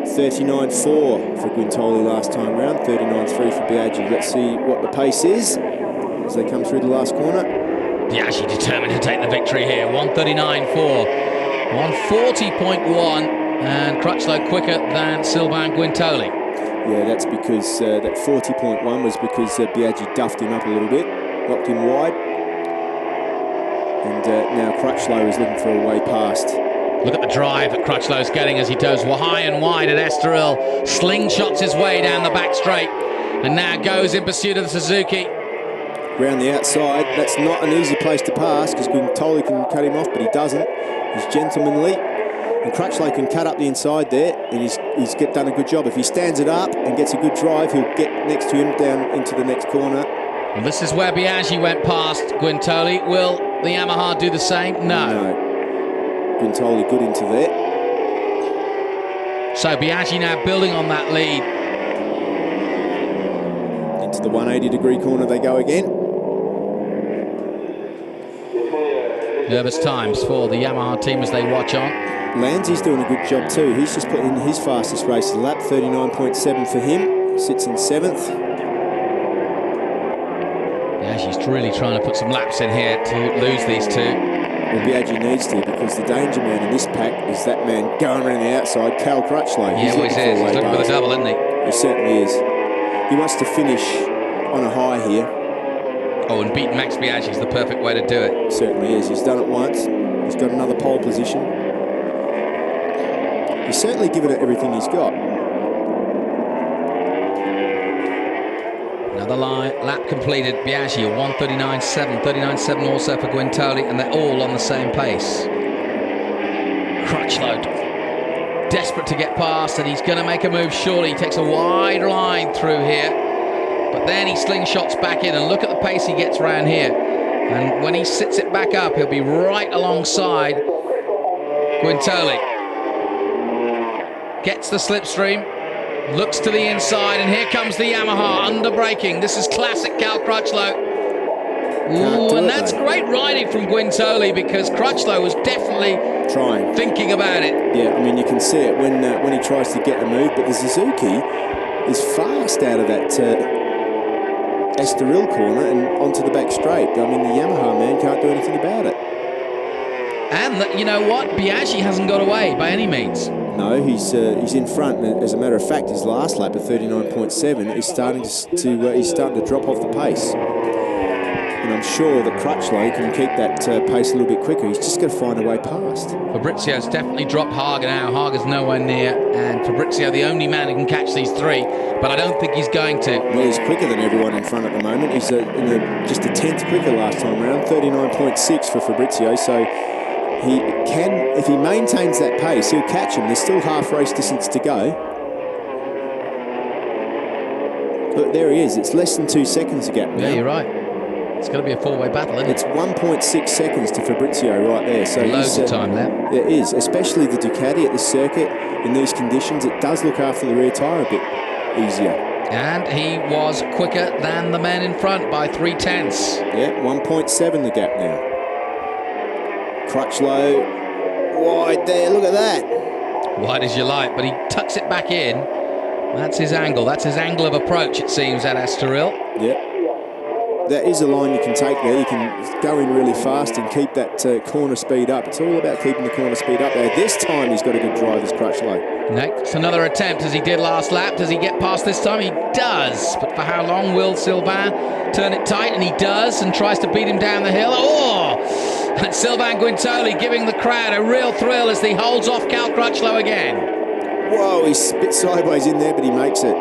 39.4 for Guintoli last time round, 39.3 for Biaggi. Let's see what the pace is as they come through the last corner. Biaggi determined to take the victory here. 1:39.4, 1:40.1, and Crutchlow quicker than Sylvain Guintoli. Yeah, that's because that 40.1 was because Biaggi duffed him up a little bit, knocked him wide. And now Crutchlow is looking for a way past. Look at the drive that Crutchlow's getting as he goes high and wide at Estoril. Slingshots his way down the back straight. And now goes in pursuit of the Suzuki. Round the outside. That's not an easy place to pass because Guintoli can cut him off, but he doesn't. He's gentlemanly. And Crutchlow can cut up the inside there, and he's done a good job. If he stands it up and gets a good drive, he'll get next to him down into the next corner. Well, this is where Biaggi went past Guintoli. Will the Yamaha do the same? No. Guintoli good into there. So Biaggi now building on that lead. Into the 180-degree corner they go again. Nervous times for the Yamaha team as they watch on. Lanzi's doing a good job too. He's just put in his fastest race of the lap, 39.7 for him. Sits in 7th. Biaggi's really trying to put some laps in here to lose these two. Well, Biaggi needs to, because the danger man in this pack is that man going around the outside, Cal Crutchlow. He always is. He's looking for the double, isn't he? He certainly is. He wants to finish on a high here. Oh, and beating Max Biaggi is the perfect way to do it. Certainly is. He's done it once. He's got another pole position. He's certainly given it everything he's got. Another lap completed. Biaggi, 1:39.7, 39.7 also for Guintoli, and they're all on the same pace. Crutchlow, desperate to get past, and he's going to make a move surely. He takes a wide line through here, but then he slingshots back in, and look at the pace he gets around here. And when he sits it back up, he'll be right alongside Guintoli. Gets the slipstream. Looks to the inside, and here comes the Yamaha under braking. This is classic Cal Crutchlow. Ooh, and that's great riding from Guintoli, because Crutchlow was definitely thinking about it. Yeah, I mean, you can see it when he tries to get a move, but the Suzuki is fast out of that Estoril corner and onto the back straight. I mean, the Yamaha man can't do anything about it. And you know what? Biaggi hasn't got away by any means. No, he's in front. And as a matter of fact, his last lap at 39.7 is starting he's starting to drop off the pace. And I'm sure that Crutchlow can keep that pace a little bit quicker. He's just got to find a way past. Fabrizio's definitely dropped Haga now. Haga's nowhere near, and Fabrizio the only man who can catch these three, but I don't think he's going to. Well, he's quicker than everyone in front at the moment. He's just a tenth quicker last time around, 39.6 for Fabrizio. So he can, if he maintains that pace, he'll catch him. There's still half race distance to go. Look, there he is. It's less than 2 seconds a gap now. Yeah, you're right. It's going to be a four-way battle, isn't it? It's 1.6 seconds to Fabrizio right there. So loads of time there. It is, especially the Ducati at the circuit in these conditions. It does look after the rear tyre a bit easier. And he was quicker than the men in front by 0.3. Yeah, 1.7 the gap now. Crutchlow wide there. Look at that. Wide as you like, but he tucks it back in. That's his angle. That's his angle of approach, it seems, at Estoril. Yep. That is a line you can take there. You can go in really fast and keep that corner speed up. It's all about keeping the corner speed up there. This time he's got a good drive as Crutchlow. Next, another attempt as he did last lap. Does he get past this time? He does. But for how long will Sylvain turn it tight? And he does, and tries to beat him down the hill. Oh! And Sylvain Guintoli giving the crowd a real thrill as he holds off Cal Crutchlow again. Whoa, he's a bit sideways in there, but he makes it.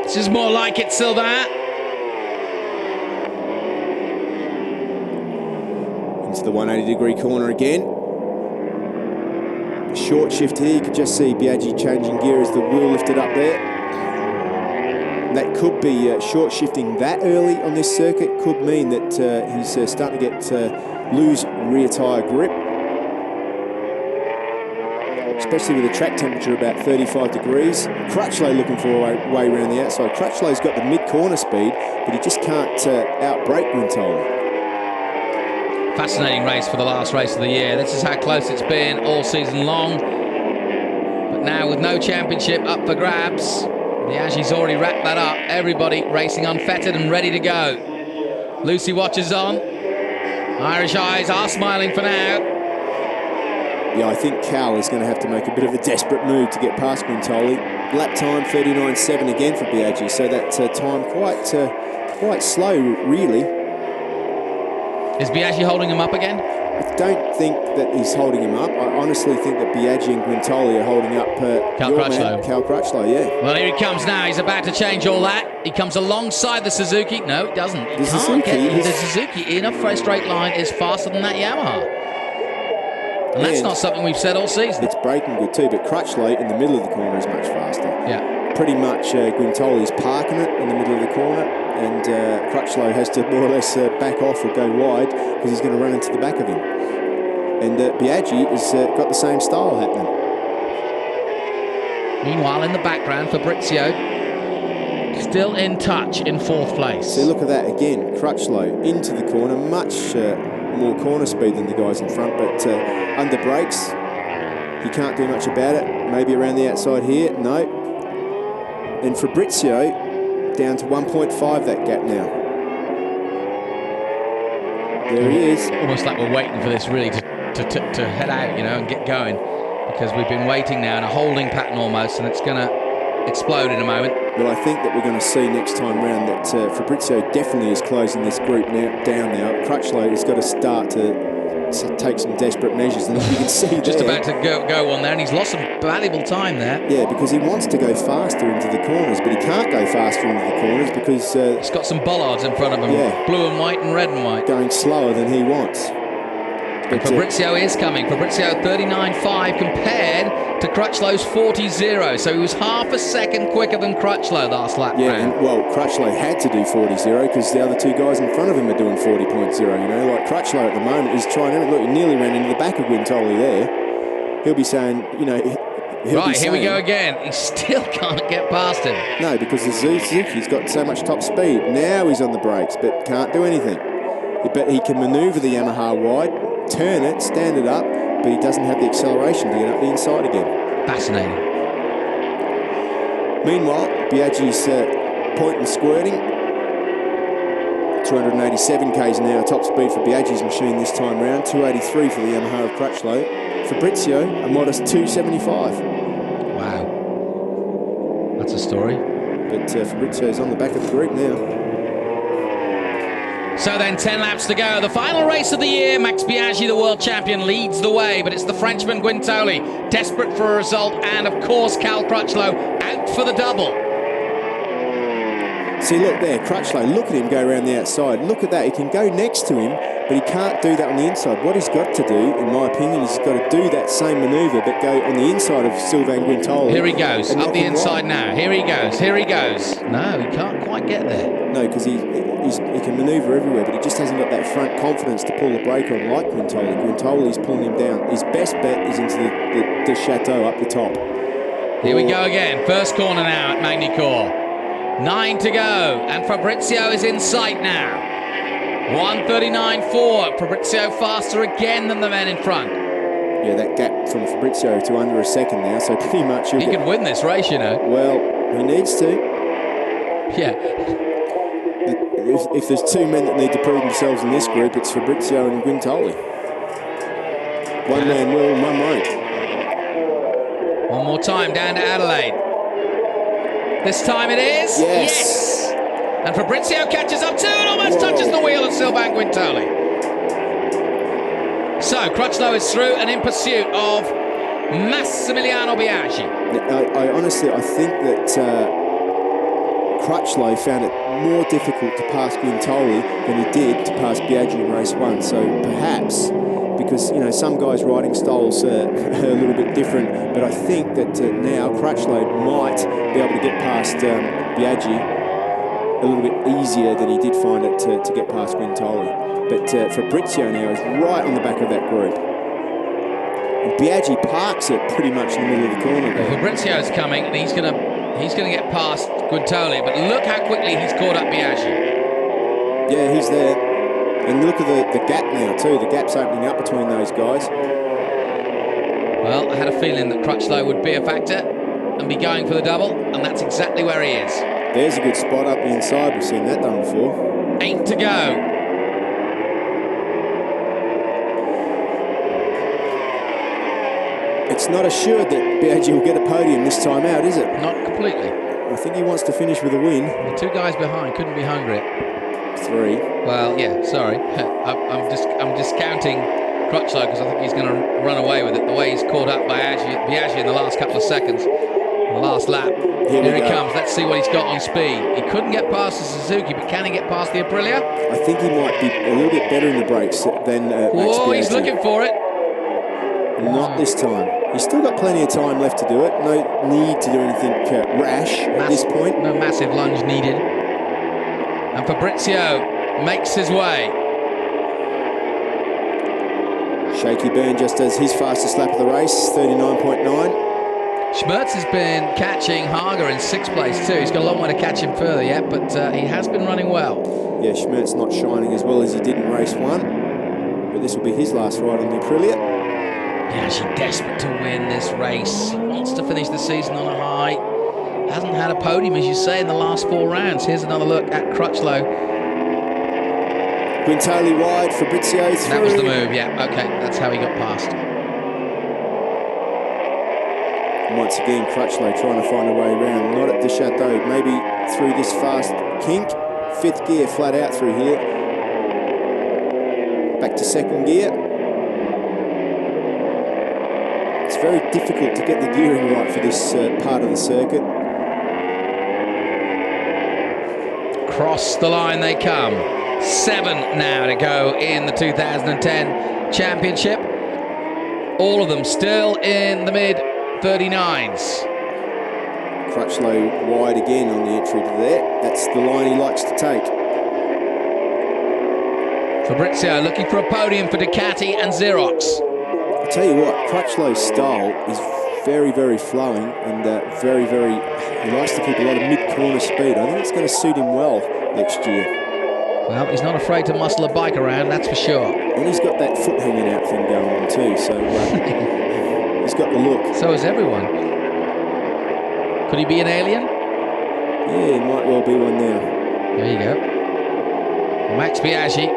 This is more like it, Sylvain. Into the 180-degree corner again. Short shift here. You can just see Biaggi changing gear as the wheel lifted up there. That could be short shifting that early on this circuit. Could mean that he's starting to get lose rear tyre grip. Especially with the track temperature about 35 degrees. Crutchlow looking for a way around the outside. Crutchlow's got the mid-corner speed, but he just can't outbrake Guintoli. Fascinating race for the last race of the year. This is how close it's been all season long. But now with no championship up for grabs, Biaggi's already wrapped that up. Everybody racing unfettered and ready to go. Lucy watches on. Irish eyes are smiling for now. Yeah, I think Cal is going to have to make a bit of a desperate move to get past Guintoli. Lap time 39.7 again for Biaggi, so that time quite slow, really. Is Biaggi holding him up again? I don't think that he's holding him up. I honestly think that Biaggi and Guintoli are holding up Cal Crutchlow. Cal Crutchlow, yeah. Well, here he comes now. He's about to change all that. He comes alongside the Suzuki. No, he doesn't. The Suzuki in a straight line is faster than that Yamaha. And that's not something we've said all season. It's braking good too, but Crutchlow in the middle of the corner is much faster. Yeah. Pretty much Guintoli's parking it in the middle of the corner, and Crutchlow has to more or less back off or go wide because he's going to run into the back of him. And Biaggi has got the same style happening. Meanwhile, in the background, Fabrizio still in touch in fourth place. See, look at that again. Crutchlow into the corner, much more corner speed than the guys in front, but under brakes, he can't do much about it. Maybe around the outside here, no. And Fabrizio down to 1.5 that gap now. There he is. Almost like we're waiting for this really to head out, you know, and get going, because we've been waiting now in a holding pattern almost, and it's going to explode in a moment. Well, I think that we're going to see next time round that Fabrizio definitely is closing this group down now. Crutchlow has got to start to take some desperate measures, and you can see just about to go on there, and he's lost some valuable time there. Yeah, because he wants to go faster into the corners, but he can't go faster into the corners because he's got some bollards in front of him, blue and white and red and white, going slower than he wants. But Fabrizio is coming. Fabrizio 39.5 compared to Crutchlow's 40.0, so he was half a second quicker than Crutchlow last lap. Yeah, and well, Crutchlow had to do 40.0 because the other two guys in front of him are doing 40.0. You know, like Crutchlow at the moment is trying everything. Look, he nearly ran into the back of Guintoli there. He'll be saying, you know, here we go again. He still can't get past him. No, because the Suzuki's got so much top speed. Now he's on the brakes, but can't do anything. But he can manoeuvre the Yamaha wide, turn it, stand it up, but he doesn't have the acceleration to get up the inside again. Fascinating. Meanwhile, Biaggi's point and squirting. 287 k's an hour top speed for Biaggi's machine this time round. 283 for the Yamaha of Crutchlow. Fabrizio, a modest 275. Wow. That's a story. But Fabrizio's on the back of the group now. So then 10 laps to go. The final race of the year. Max Biaggi, the world champion, leads the way, but it's the Frenchman Guintoli, desperate for a result, and of course Cal Crutchlow out for the double. See, look there, Crutchlow, look at him go around the outside. Look at that, he can go next to him, but he can't do that on the inside. What he's got to do, in my opinion, is he's got to do that same manoeuvre, but go on the inside of Sylvain Guintoli. Here he goes, up the inside now. Here he goes, here he goes. No, he can't quite get there. No, because he can manoeuvre everywhere, but he just hasn't got that front confidence to pull the brake on like Guintoli. Guintoli's pulling him down. His best bet is into the chateau up the top. Here we go again, first corner now at Magny-Cours. 9 to go, and Fabrizio is in sight now. 1:39.4. Fabrizio faster again than the men in front. Yeah, that gap from Fabrizio to under a second now, so pretty much he could win this race, you know. Well, he needs to. Yeah. If there's two men that need to prove themselves in this group, it's Fabrizio and Guintoli. One man will and one won't. One more time down to Adelaide. This time it is. Yes. And Fabrizio catches up too and almost touches the wheel of Sylvain Guintoli. So Crutchlow is through and in pursuit of Massimiliano Biaggi. I honestly think that Crutchlow found it more difficult to pass Guintoli than he did to pass Biaggi in race one. So perhaps, because some guys' riding styles are a little bit different, but I think that now Crutchlow might be able to get past Biaggi a little bit easier than he did find it to get past Guintoli. But Fabrizio now is right on the back of that group. And Biaggi parks it pretty much in the middle of the corner there. Fabrizio's coming and he's gonna get past Guintoli, but look how quickly he's caught up Biaggi. Yeah, he's there. And look at the gap now too. The gap's opening up between those guys. Well, I had a feeling that Crutchlow would be a factor and be going for the double, and that's exactly where he is. There's a good spot up the inside. We've seen that done before. 8 to go. It's not assured that Biaggi will get a podium this time out, is it? Not completely. I think he wants to finish with a win. The two guys behind couldn't be hungry. 3. Well, yeah, sorry. I'm discounting Crutchlow because I think he's going to run away with it. The way he's caught up by Biaggi in the last couple of seconds, the last lap. Here he comes. Let's see what he's got on speed. He couldn't get past the Suzuki, but can he get past the Aprilia? I think he might be a little bit better in the brakes than Max Biaggi. He's looking for it. Not this time. He's still got plenty of time left to do it. No need to do anything rash at this point. No massive lunge needed. And Fabrizio makes his way. Shaky Byrne just does his fastest lap of the race, 39.9. Schmerz has been catching Hager in 6th place too. He's got a long way to catch him further yet, but he has been running well. Yeah, Schmerz not shining as well as he did in race 1. But this will be his last ride on the Aprilia. Yeah, she's desperate to win this race. He wants to finish the season on a high. Hasn't had a podium, as you say, in the last 4 rounds. Here's another look at Crutchlow. Guintoli wide, Fabrizio through. That was the move, yeah. Okay, that's how he got past. And once again, Crutchlow trying to find a way around. Not at the Chateau, maybe through this fast kink. 5th gear flat out through here. Back to 2nd gear. It's very difficult to get the gearing right for this part of the circuit. Across the line they come. 7 now to go in the 2010 championship. All of them still in the mid-39s. Crutchlow wide again on the entry to there. That's the line he likes to take. Fabrizio looking for a podium for Ducati and Xerox. I'll tell you what, Crutchlow's style is very, very flowing and very, very... He likes to keep a lot of mid-corner speed. I think it's going to suit him well next year. Well, he's not afraid to muscle a bike around, that's for sure. And he's got that foot hanging out thing going on too, so he's got the look. So is everyone. Could he be an alien? Yeah, he might well be one now. There you go. Max Biaggi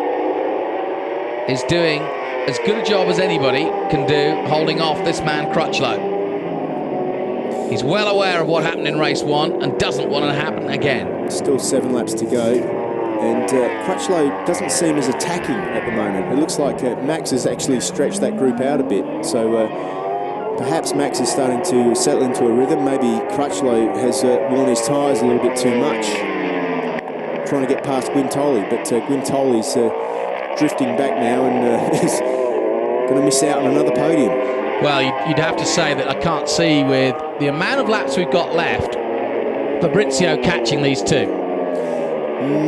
is doing as good a job as anybody can do holding off this man Crutchlow. He's well aware of what happened in race 1 and doesn't want to happen again. Still 7 laps to go. And Crutchlow doesn't seem as attacking at the moment. It looks like Max has actually stretched that group out a bit. So perhaps Max is starting to settle into a rhythm. Maybe Crutchlow has worn his tyres a little bit too much, trying to get past Guintoli. But Guintoli's drifting back now and is going to miss out on another podium. Well, you'd have to say that I can't see, with the amount of laps we've got left, Fabrizio catching these two.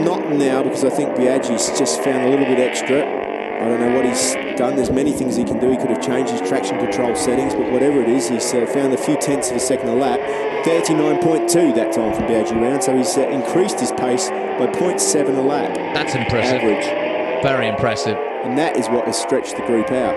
Not now, because I think Biaggi's just found a little bit extra. I don't know what he's done. There's many things he can do. He could have changed his traction control settings, but whatever it is, he's found a few tenths of a second a lap. 39.2 that time from Biaggi round, so he's increased his pace by 0.7 a lap. That's impressive. Average. Very impressive. And that is what has stretched the group out.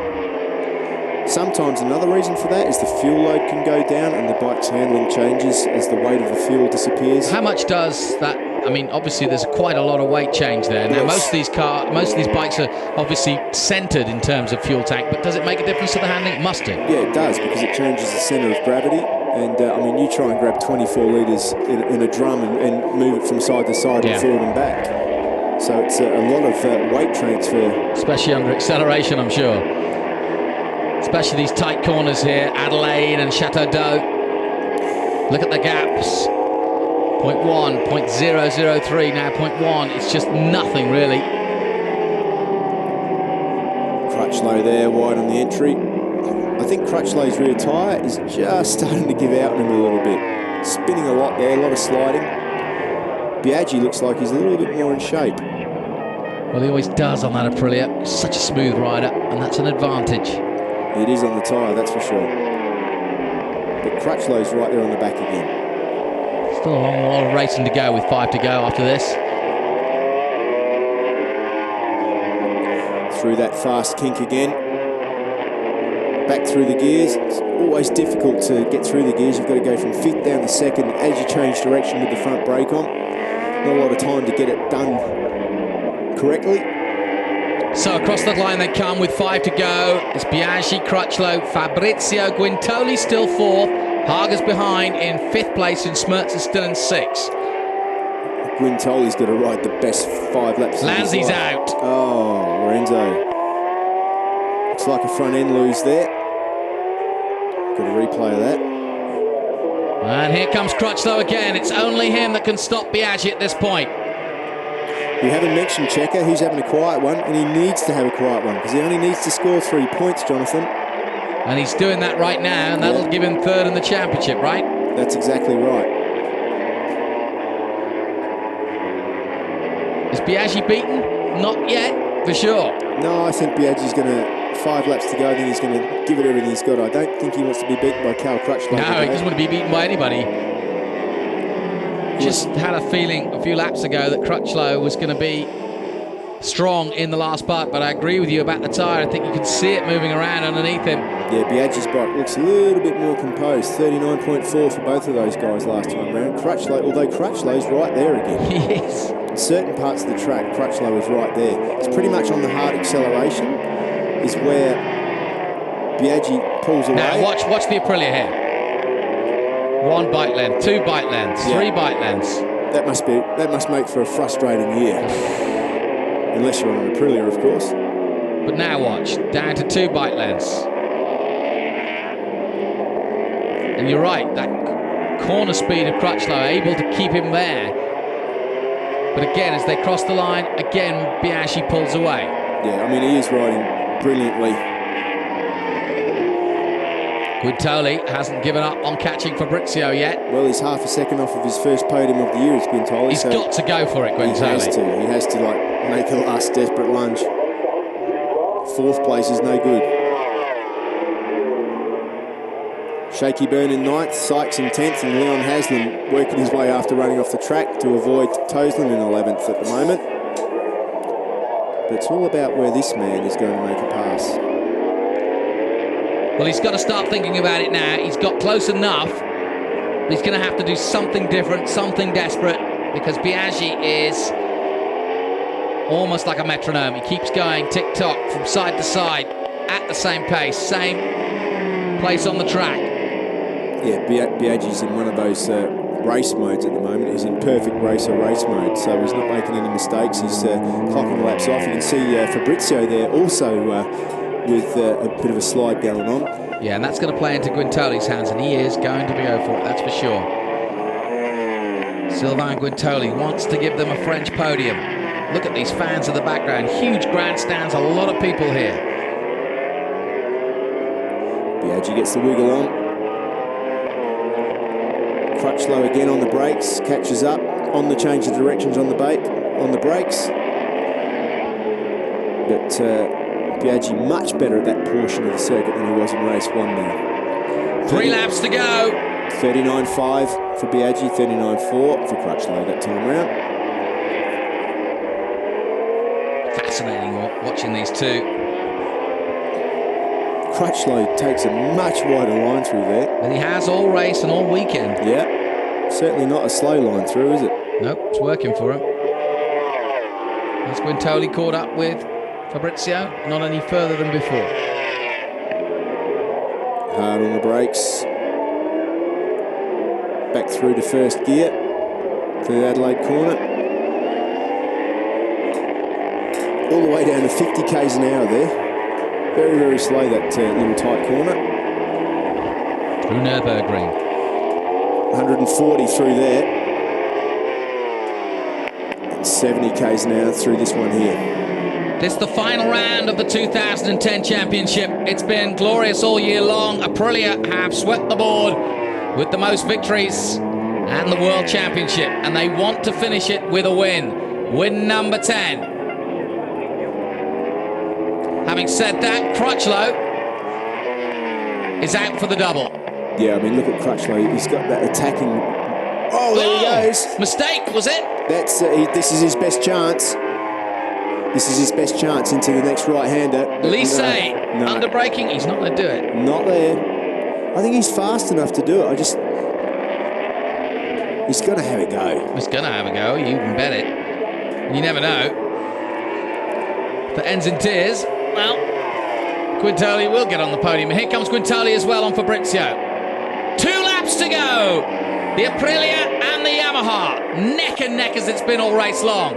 Sometimes another reason for that is the fuel load can go down and the bike's handling changes as the weight of the fuel disappears. How much does that? I mean, obviously there's quite a lot of weight change there. Now, most of these bikes are obviously centered in terms of fuel tank, but does it make a difference to the handling? It must do. Yeah, it does, because it changes the center of gravity. And I mean, you try and grab 24 litres in a drum and move it from side to side and forward and back. So it's a lot of weight transfer. Especially under acceleration, I'm sure. Especially these tight corners here, Adelaide and Chateau d'Eau. Look at the gaps. 0.1, 0.003, now 0.1. It's just nothing, really. Crutchlow there, wide on the entry. I think Crutchlow's rear tyre is just starting to give out on him a little bit. Spinning a lot there, a lot of sliding. Biaggi looks like he's a little bit more in shape. Well, he always does on that Aprilia. He's such a smooth rider, and that's an advantage. It is on the tyre, that's for sure. But Crutchlow's right there on the back again. Still a long lot of racing to go with 5 to go after this. Through that fast kink again. Back through the gears. It's always difficult to get through the gears. You've got to go from 5th down to 2nd as you change direction with the front brake on. Not a lot of time to get it done correctly. So across the line they come with 5 to go. It's Biaggi, Crutchlow, Fabrizio, Guintoli still 4th. Hager's behind in 5th place, and Smertz is still in 6th. Guintoli's got to ride the best 5 laps. Lanzi's out. Oh, Lorenzo. Looks like a front end lose there. Got a replay of that. And here comes Crutchlow again. It's only him that can stop Biaggi at this point. We haven't mentioned Checker. He's having a quiet one, and he needs to have a quiet one because he only needs to score 3 points, Jonathan. And he's doing that right now, and that'll give him 3rd in the championship, right? That's exactly right. Is Biaggi beaten? Not yet, for sure. No, I think Biaggi's going to, 5 laps to go, I think he's going to give it everything he's got. I don't think he wants to be beaten by Cal Crutchlow. No, he doesn't want to be beaten by anybody. Just had a feeling a few laps ago that Crutchlow was going to be strong in the last part, but I agree with you about the tyre. I think you can see it moving around underneath him. Yeah, Biaggi's bike looks a little bit more composed. 39.4 for both of those guys last time round. Crutchlow, although Crutchlow's right there again. He is. In certain parts of the track, Crutchlow is right there. It's pretty much on the hard acceleration is where Biaggi pulls away. Now watch the Aprilia here. 1 bike length, 2 bike lengths, 3 bike lengths. That must make for a frustrating year. Unless you're on an Aprilia, of course. But now watch, down to 2 bike lengths. And you're right, that corner speed of Crutchlow, able to keep him there. But again, as they cross the line, again, Biaggi pulls away. Yeah, I mean, he is riding brilliantly. Guintoli hasn't given up on catching Fabrizio yet. Well, he's half a second off of his first podium of the year, it's Guintoli. He's got to go for it, Guintoli. He has to like make a last desperate lunge. 4th place is no good. Shaky Byrne in 9th, Sykes in 10th, and Leon Haslam working his way after running off the track to avoid Toseland in 11th at the moment. But it's all about where this man is going to make a pass. Well, he's got to start thinking about it now. He's got close enough. But he's going to have to do something different, something desperate, because Biaggi is almost like a metronome. He keeps going tick-tock from side to side at the same pace, same place on the track. Yeah, Biaggi's in one of those race modes at the moment. He's in perfect race mode, so he's not making any mistakes. He's clocking the laps off. You can see Fabrizio there also with a bit of a slide going on. Yeah, and that's going to play into Guintoli's hands, and he is going to go for it, that's for sure. Sylvain Guintoli wants to give them a French podium. Look at these fans in the background. Huge grandstands, a lot of people here. Biaggi gets the wiggle on. Crutchlow again on the brakes, catches up on the change of directions on the brakes. But Biaggi much better at that portion of the circuit than he was in race 1 now. 3 laps to go. 39.5 for Biaggi, 39.4 for Crutchlow that time round. Fascinating watching these two. Crutchlow takes a much wider line through there. But he has all race and all weekend. Yeah, certainly not a slow line through, is it? Nope, it's working for him. Has Guintoli caught up with Fabrizio? Not any further than before. Hard on the brakes. Back through to first gear for the Adelaide corner. All the way down to 50 k's an hour there. Very, very slow, that little tight corner. Through Nürburgring. 140 through there. And 70 k's an hour through this one here. This is the final round of the 2010 championship. It's been glorious all year long. Aprilia have swept the board with the most victories and the World Championship, and they want to finish it with a win. Win number 10. Having said that, Crutchlow is out for the double. Yeah, I mean, look at Crutchlow. He's got that attacking... Oh, there he goes. Mistake, was it? That's this is his best chance. This is his best chance into the next right-hander. Lise, under braking, he's not going to do it. Not there. I think he's fast enough to do it. He's going to have a go. He's going to have a go. You can bet it. You never know. If it ends in tears, well, Guintoli will get on the podium. Here comes Guintoli as well on Fabrizio. 2 laps to go. The Aprilia and the Yamaha. Neck and neck as it's been all race long.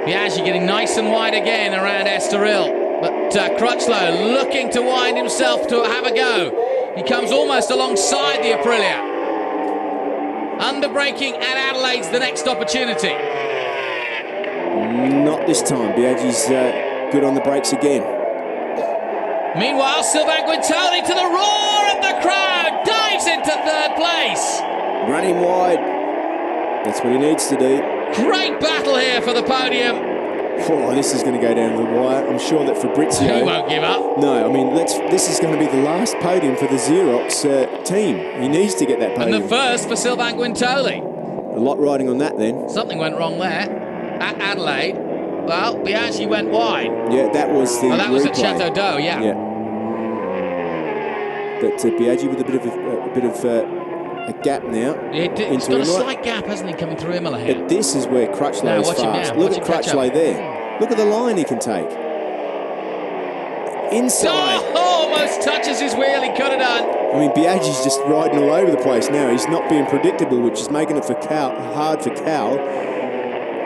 Biaggi getting nice and wide again around Estoril. But Crutchlow looking to wind himself to have a go. He comes almost alongside the Aprilia. Under braking at Adelaide's the next opportunity. Not this time. Biaggi's good on the brakes again. Meanwhile, Sylvain Guintoli, to the roar of the crowd, dives into 3rd place. Running wide. That's what he needs to do. Great battle here for the podium. Oh, this is going to go down to the wire. I'm sure that Fabrizio... He won't give up. No, I mean, this is going to be the last podium for the Xerox team. He needs to get that podium. And the first for Sylvain Guintoli. A lot riding on that then. Something went wrong there at Adelaide. Well, Biaggi went wide. Yeah, that was the that was replay. at Chateau d'Eau, yeah. But Biaggi with a bit of a gap now. He's got a slight gap, hasn't he, coming through Imola here? But this is where Crutchlow is fast. Look at Crutchlow there. Look at the line he can take. Inside. Oh, almost touches his wheel. He could have done. I mean, Biaggi's just riding all over the place now. He's not being predictable, which is making it hard for Cal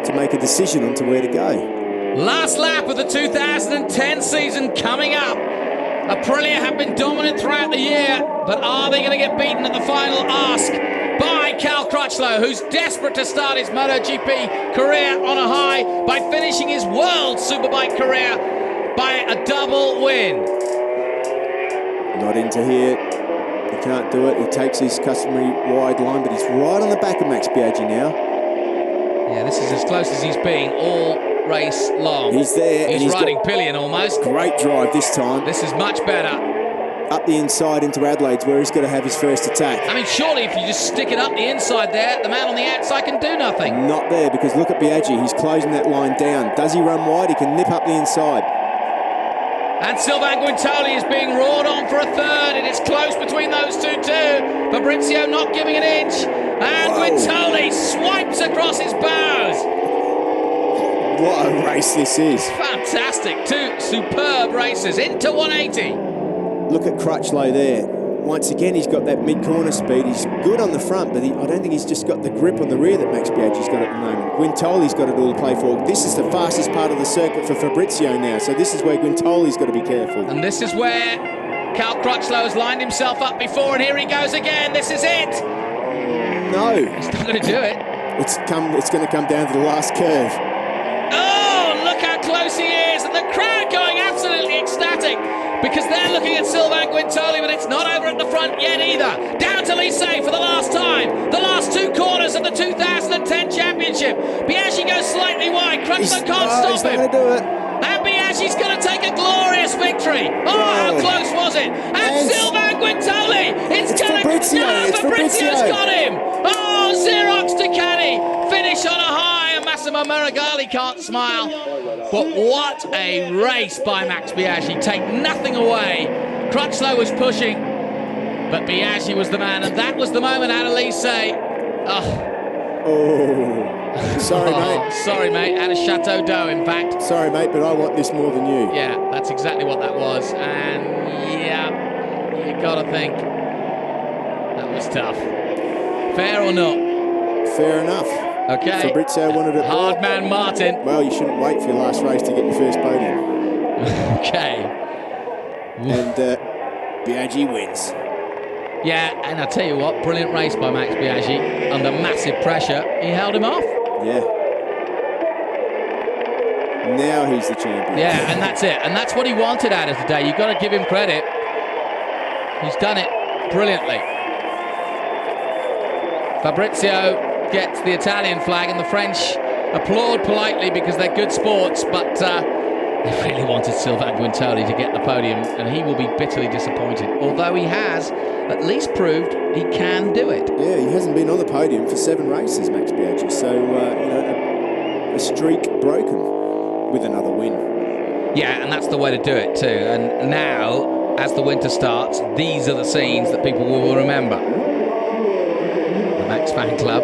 to make a decision on to where to go. Last lap of the 2010 season coming up. Aprilia have been dominant throughout the year, but are they going to get beaten at the final ask by Cal Crutchlow, who's desperate to start his MotoGP career on a high by finishing his World Superbike career by a double win? Not into here. He can't do it. He takes his customary wide line, but he's right on the back of Max Biaggi now. Yeah, this is as close as he's been all race long. He's there. He's riding pillion almost. Great drive this time. This is much better. Up the inside into Adelaide's where he's got to have his first attack. I mean, surely if you just stick it up the inside there, the man on the outside can do nothing. Not there, because look at Biaggi. He's closing that line down. Does he run wide? He can nip up the inside. And Sylvain Guintoli is being roared on for a 3rd. It is close between those two too. Fabrizio not giving an inch. And Guintoli swipes across his bows. What a race this is. Fantastic. 2 superb races into 180. Look at Crutchlow there. Once again, he's got that mid-corner speed. He's good on the front, but I don't think he's just got the grip on the rear that Max Biaggi's got at the moment. Guintoli's got it all to play for. This is the fastest part of the circuit for Fabrizio now, so this is where Guintoli's got to be careful. And this is where Cal Crutchlow has lined himself up before, and here he goes again. This is it. No. He's not going to do it. It's going to come down to the last curve. Oh, look how close he is. And the crowd going absolutely ecstatic because they're looking at Sylvain Guintoli, but it's not over at the front yet either. Down to Lycée for the last time. The last 2 corners of the 2010 championship. Biaggi goes slightly wide. Crutchlow can't stop he's him. Not gonna do it. And Biaggi's going to take a glorious victory. Oh, how close was it? And Sylvain Guintoli. It's going to... No, Fabrizio's got him. Oh, Xerox Ducati. Finish on a high, and Massimo Meregali can't smile. But what a race by Max Biaggi. Take nothing away. Crutchlow was pushing, but Biaggi was the man, and that was the moment out of Lycée. Sorry, mate. Sorry, mate. Out of Chateau d'Eau, in fact. Sorry, mate, but I want this more than you. Yeah, that's exactly what that was. And yeah, you got to think that was tough. Fair or not? Fair enough. Okay. Fabrizio wanted it. Hard man Martin. Well, you shouldn't wait for your last race to get your first podium. Okay. And Biaggi wins. Yeah, and I tell you what, brilliant race by Max Biaggi. Under massive pressure, he held him off. Yeah. Now he's the champion. Yeah, and that's it. And that's what he wanted out of today. You've got to give him credit. He's done it brilliantly. Fabrizio gets the Italian flag, and the French applaud politely because they're good sports, but they really wanted Sylvain Guintoli to get the podium, and he will be bitterly disappointed, although he has at least proved he can do it. Yeah, he hasn't been on the podium for 7 races, Max Biaggi, so a streak broken with another win. Yeah, and that's the way to do it too. And now, as the winter starts, these are the scenes that people will remember. The Max fan club.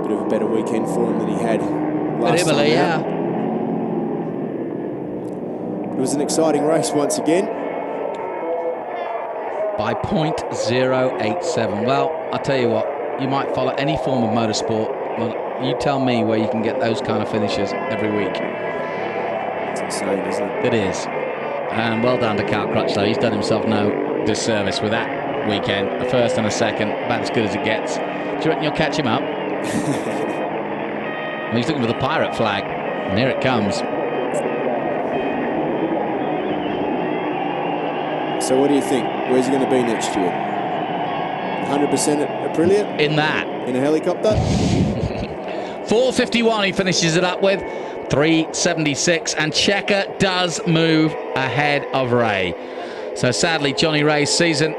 Bit of a better weekend for him than he had last time. Yeah. It was an exciting race once again. By .087. Well, I'll tell you what, you might follow any form of motorsport. Well, you tell me where you can get those kind of finishes every week. It's insane, isn't it? It is. And well done to Cal Crutchlow. He's done himself no disservice with that weekend. A first and a second, about as good as it gets. Do you reckon you'll catch him up? Well, he's looking for the pirate flag, and here it comes. So what do you think? Where's he going to be next year? 100% at Aprilia? In that. In a helicopter? 4:51 he finishes it up with. 3:76, and Checker does move ahead of Ray. So sadly, Johnny Ray's season,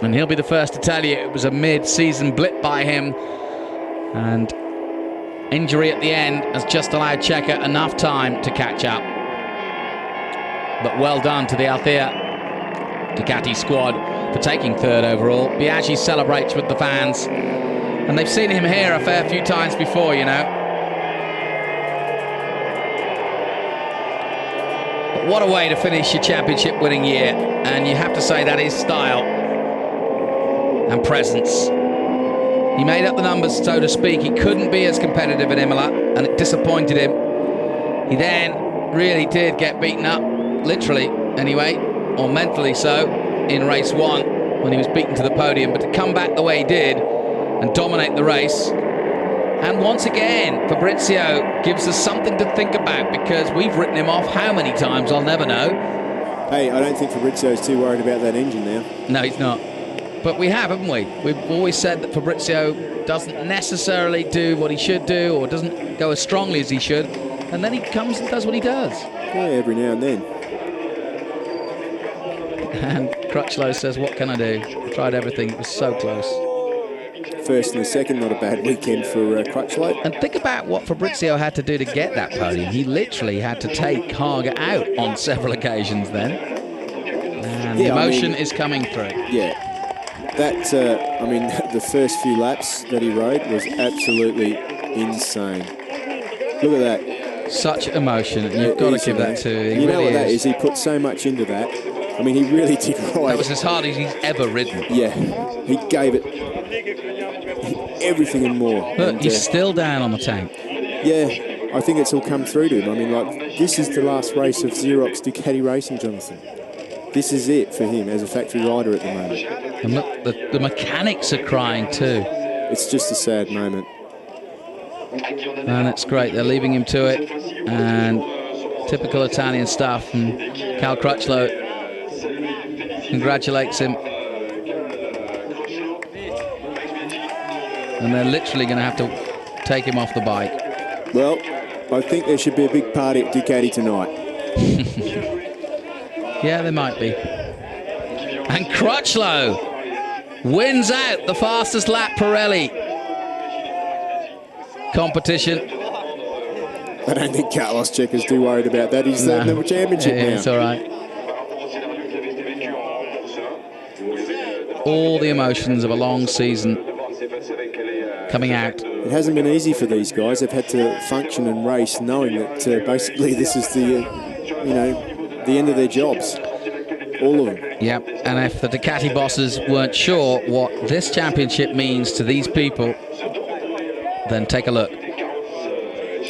and he'll be the first to tell you it was a mid-season blip by him, and injury at the end has just allowed Checker enough time to catch up. But well done to the Althea Ducati squad for taking 3rd overall. Biaggi celebrates with the fans, and they've seen him here a fair few times before, you know. But what a way to finish your championship winning year, and you have to say that is style and presence. He made up the numbers, so to speak. He couldn't be as competitive at Imola, and it disappointed him. He then really did get beaten up, literally anyway, or mentally so, in race 1 when he was beaten to the podium. But to come back the way he did and dominate the race, and once again Fabrizio gives us something to think about, because we've written him off how many times I'll never know. Hey, I don't think Fabrizio's too worried about that engine now. No, he's not. But we have, haven't we? We've always said that Fabrizio doesn't necessarily do what he should do, or doesn't go as strongly as he should, and then he comes and does what he does. Yeah, every now and then. And Crutchlow says, what can I do? I tried everything, it was so close. First and a second, not a bad weekend for Crutchlow. And think about what Fabrizio had to do to get that podium. He literally had to take Haga out on several occasions then. And the emotion is coming through. Yeah. That, I mean, the first few laps that he rode was absolutely insane. Look at that. Such emotion. You've got to give that to him. You know what that is? He put so much into that. I mean, he really did ride. That was as hard as he's ever ridden. Yeah, he gave it everything and more. Look, and, he's still down on the tank. Yeah, I think it's all come through to him. I mean, like, this is the last race of Xerox Ducati racing, Jonathan. This is it for him as a factory rider at the moment. And look, the mechanics are crying too. It's just a sad moment. And it's great. They're leaving him to it. And typical Italian stuff. And Cal Crutchlow congratulates him. And they're literally going to have to take him off the bike. Well, I think there should be a big party at Ducati tonight. Yeah, there might be. And Crutchlow wins out the fastest lap Pirelli competition. I don't think Carlos Checa's too worried about that. He's third in the championship now. It's all right. All the emotions of a long season coming out. It hasn't been easy for these guys. They've had to function and race knowing that basically this is the, the end of their jobs. All of them. Yep, and if the Ducati bosses weren't sure what this championship means to these people, then take a look.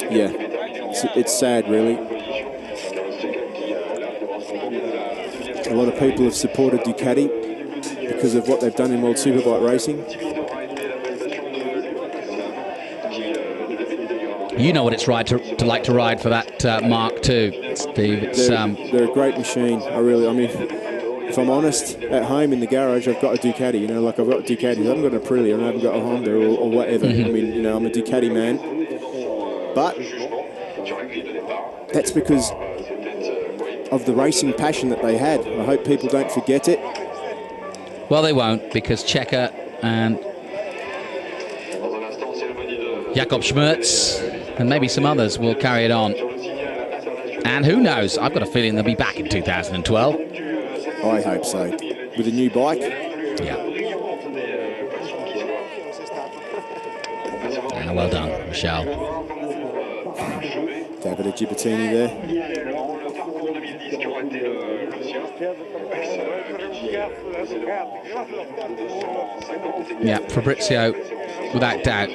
Yeah, it's sad, really. A lot of people have supported Ducati because of what they've done in World Superbike racing. You know what it's like to ride for that Mark II, Steve. It's, they're a great machine. I mean, if I'm honest, at home in the garage, I've got a Ducati. Like I've got Ducatis. I haven't got a Aprilia, I haven't got a Honda or whatever. I mean, I'm a Ducati man. But that's because of the racing passion that they had. I hope people don't forget it. Well, they won't, because Checa and Jakob Schmerz and maybe some others will carry it on. And who knows? I've got a feeling they'll be back in 2012. I hope so. With a new bike? Yeah. And well done, Michelle. Davide Gibbertini there. Yeah, Fabrizio, without doubt,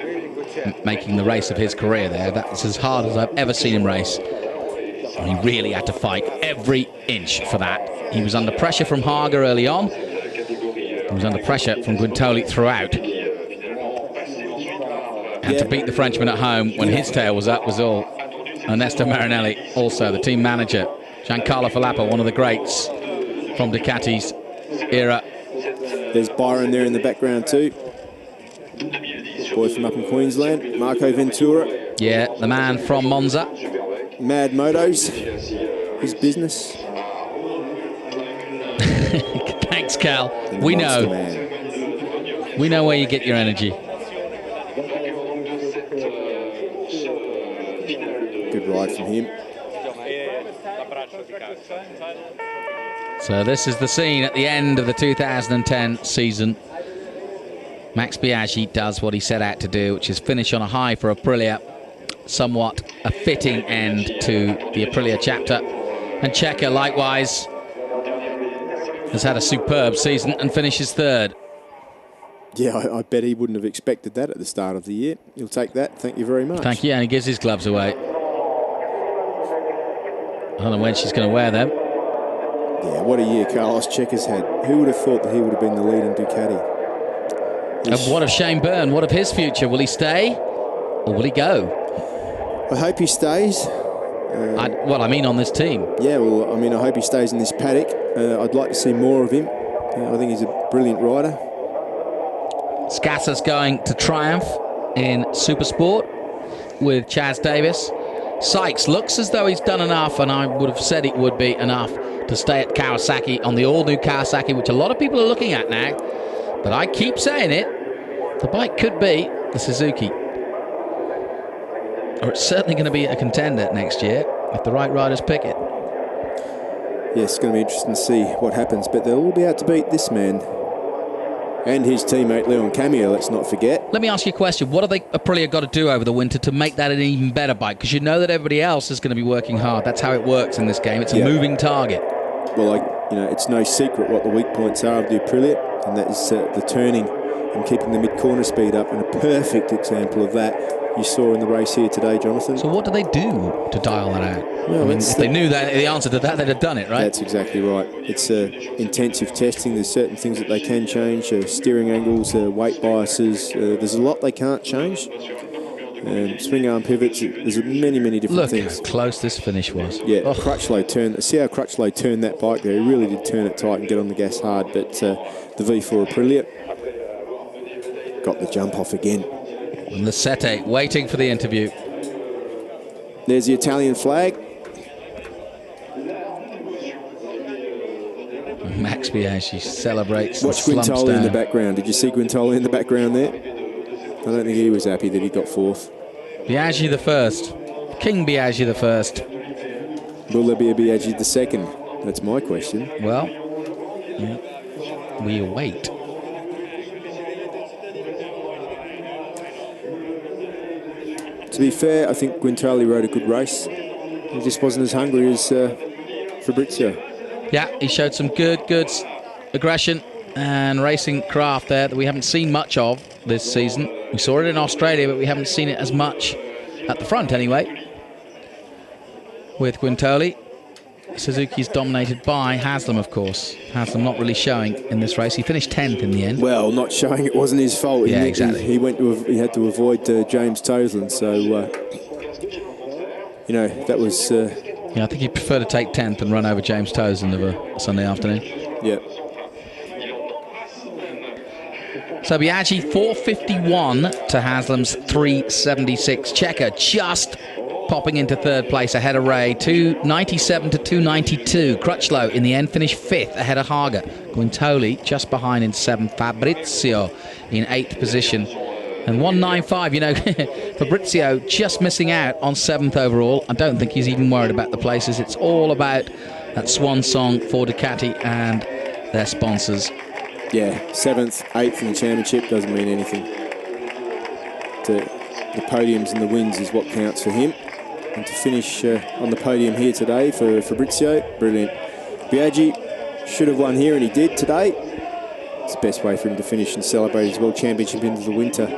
making the race of his career there. That's as hard as I've ever seen him race. And he really had to fight every inch for that. He was under pressure from Hager early on. He was under pressure from Guintoli throughout. And to beat the Frenchman at home when his tail was up was all. Ernesto Marinelli, also the team manager. Giancarlo Filippo, one of the greats from Ducati's era. There's Byron there in the background too. Boy from up in Queensland. Marco Ventura. Yeah, the man from Monza. Mad Motos. His business. Thanks, Cal. We know. Man. We know where you get your energy. Good ride from him. So this is the scene at the end of the 2010 season. Max Biaggi does what he set out to do, which is finish on a high for Aprilia. Somewhat a fitting end to the Aprilia chapter. And Checa, likewise, has had a superb season and finishes third. Yeah, I bet he wouldn't have expected that at the start of the year. He'll take that. Thank you very much. Thank you. And he gives his gloves away. I don't know when she's going to wear them. Yeah, what a year Carlos Checa's had. Who would have thought that he would have been the lead in Ducati? And what of Shane Byrne? What of his future? Will he stay or will he go? I hope he stays. I mean on this team. Yeah, well, I mean, I hope he stays in this paddock. I'd like to see more of him. I think he's a brilliant rider. Scassa's going to Triumph in Supersport with Chaz Davis. Sykes looks as though he's done enough, and I would have said it would be enough to stay at Kawasaki on the all-new Kawasaki, which a lot of people are looking at now. But I keep saying it, the bike could be the Suzuki. Or it's certainly going to be a contender next year if the right riders pick it. Yes, it's going to be interesting to see what happens, but they'll all be out to beat this man. And his teammate Leon Camio, let's not forget. Let me ask you a question. What have Aprilia got to do over the winter to make that an even better bike? Because you know that everybody else is going to be working hard. That's how it works in this game. It's a moving target. Well, it's no secret what the weak points are of the Aprilia, and that is the turning and keeping the mid-corner speed up. And a perfect example of that you saw in the race here today, Jonathan. So what do they do to dial that out? Well, if they knew that the answer to that, they'd have done it, right? That's exactly right. It's intensive testing. There's certain things that they can change, steering angles, weight biases. There's a lot they can't change. Swing arm pivots. There's many different things. Look how close this finish was. Yeah, Crutchlow turned. See how Crutchlow turned that bike there? He really did turn it tight and get on the gas hard. But the V4 Aprilia got the jump off again. And Lecete waiting for the interview. There's the Italian flag. Max Biaggi celebrates. Watch Quintoli in the background. Did you see Quintoli in the background there? I don't think he was happy that he got fourth. Biaggi the first. King Biaggi the first. Will there be a Biaggi the second? That's my question. Well, we await. To be fair, I think Quintoli rode a good race. He just wasn't as hungry as Fabrizio. Yeah, he showed some good aggression and racing craft there that we haven't seen much of this season. We saw it in Australia, but we haven't seen it as much at the front anyway. With Quintoli, Suzuki's dominated by Haslam, of course. Haslam not really showing in this race. He finished 10th in the end. Well, not showing, it wasn't his fault. Yeah, exactly. He had to avoid James Toseland, so that was. Yeah, I think he'd prefer to take 10th and run over James Toseland of a Sunday afternoon. Yeah. So Biaggi 451 to Haslam's 376. Checker just popping into third place ahead of Ray, 297 to 292. Crutchlow in the end finished fifth ahead of Haga. Quintoli just behind in seventh. Fabrizio in eighth position. And 195, Fabrizio just missing out on seventh overall. I don't think he's even worried about the places. It's all about that swan song for Ducati and their sponsors. Yeah, seventh, eighth in the championship doesn't mean anything. The podiums and the wins is what counts for him. And to finish on the podium here today for Fabrizio, brilliant. Biaggi should have won here, and he did today. It's the best way for him to finish and celebrate his World Championship into the winter.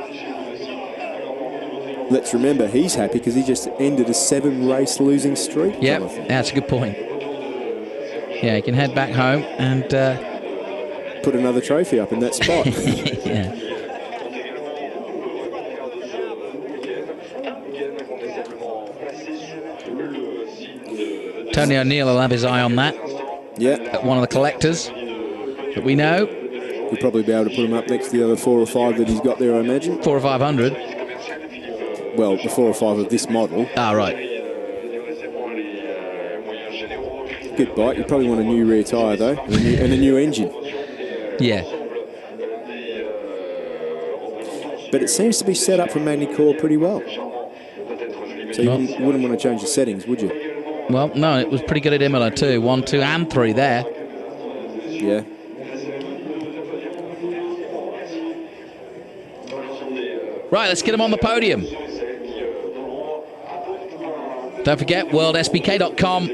Let's remember, he's happy because he just ended a 7-race losing streak. Yeah, that's a good point. Yeah, he can head back home and put another trophy up in that spot. Yeah. Tony O'Neill will have his eye on that. Yeah. One of the collectors that we know. He'll probably be able to put him up next to the other 4 or 5 that he's got there, I imagine. 400 or 500. Well, the 4 or 5 of this model. Ah, right. Good bike. You probably want a new rear tyre, though, and a new engine. Yeah. But it seems to be set up for Magny-Cours pretty well. So you wouldn't want to change the settings, would you? Well, no, it was pretty good at Imola too. 1, 2, and 3 there. Yeah. Right, let's get him on the podium. Don't forget, WorldSBK.com.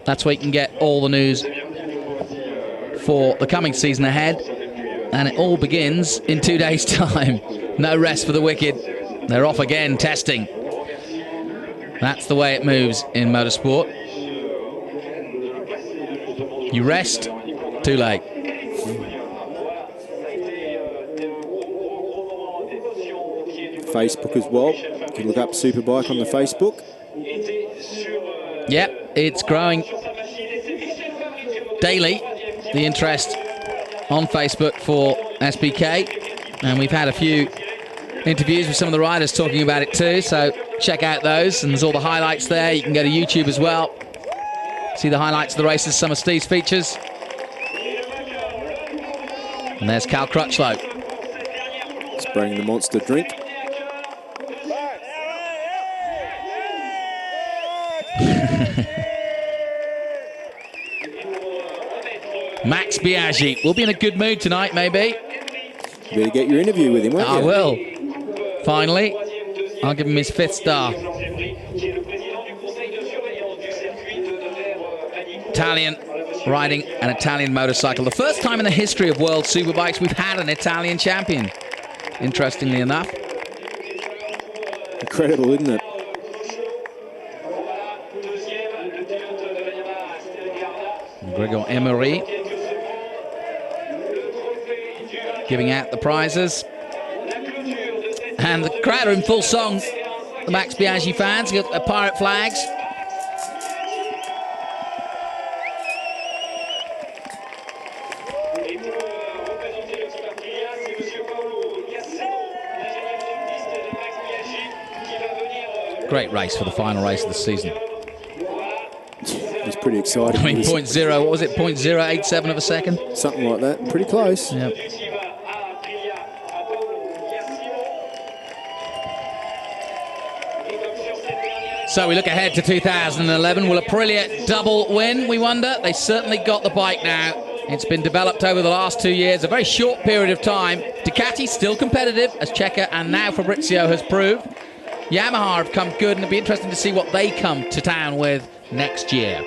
That's where you can get all the news for the coming season ahead. And it all begins in 2 days' time. No rest for the wicked. They're off again, testing. That's the way it moves in motorsport. You rest, too late. Facebook as well. You can look up Superbike on the Facebook. Yep, it's growing daily, the interest on Facebook for SBK. And we've had a few interviews with some of the riders talking about it too, so check out those, and there's all the highlights there. You can go to YouTube as well, see the highlights of the races, some of Steve's features. And there's Cal Crutchlow spraying the monster drink. Max Biaggi will be in a good mood tonight, maybe. better get your interview with him, won't you? I will. Finally, I'll give him his 5th star. Italian, riding an Italian motorcycle. The first time in the history of World Superbikes we've had an Italian champion, interestingly enough. Incredible, isn't it? Gregor Emery giving out the prizes. And the crowd are in full song. The Max Biaggi fans got their pirate flags. Great race for the final race of the season. It was pretty exciting. I mean, what was it, 0.087 of a second? Something like that. Pretty close. Yep. So we look ahead to 2011. Will Aprilia double win, we wonder? They certainly got the bike now. It's been developed over the last 2 years, a very short period of time. Ducati still competitive, as Checa and now Fabrizio has proved. Yamaha have come good, and it'll be interesting to see what they come to town with next year.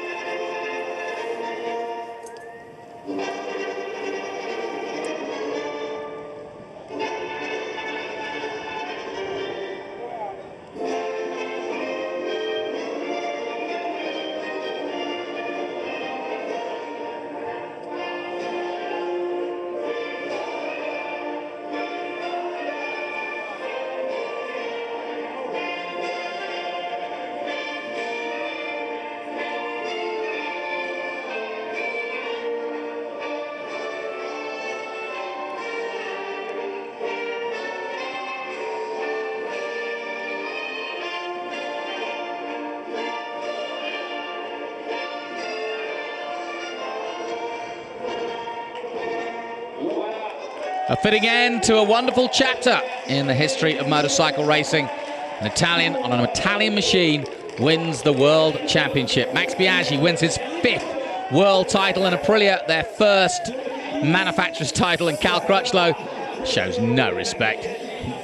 A fitting end to a wonderful chapter in the history of motorcycle racing. An Italian on an Italian machine wins the World Championship. Max Biaggi wins his 5th world title, and Aprilia their 1st manufacturer's title, and Cal Crutchlow shows no respect.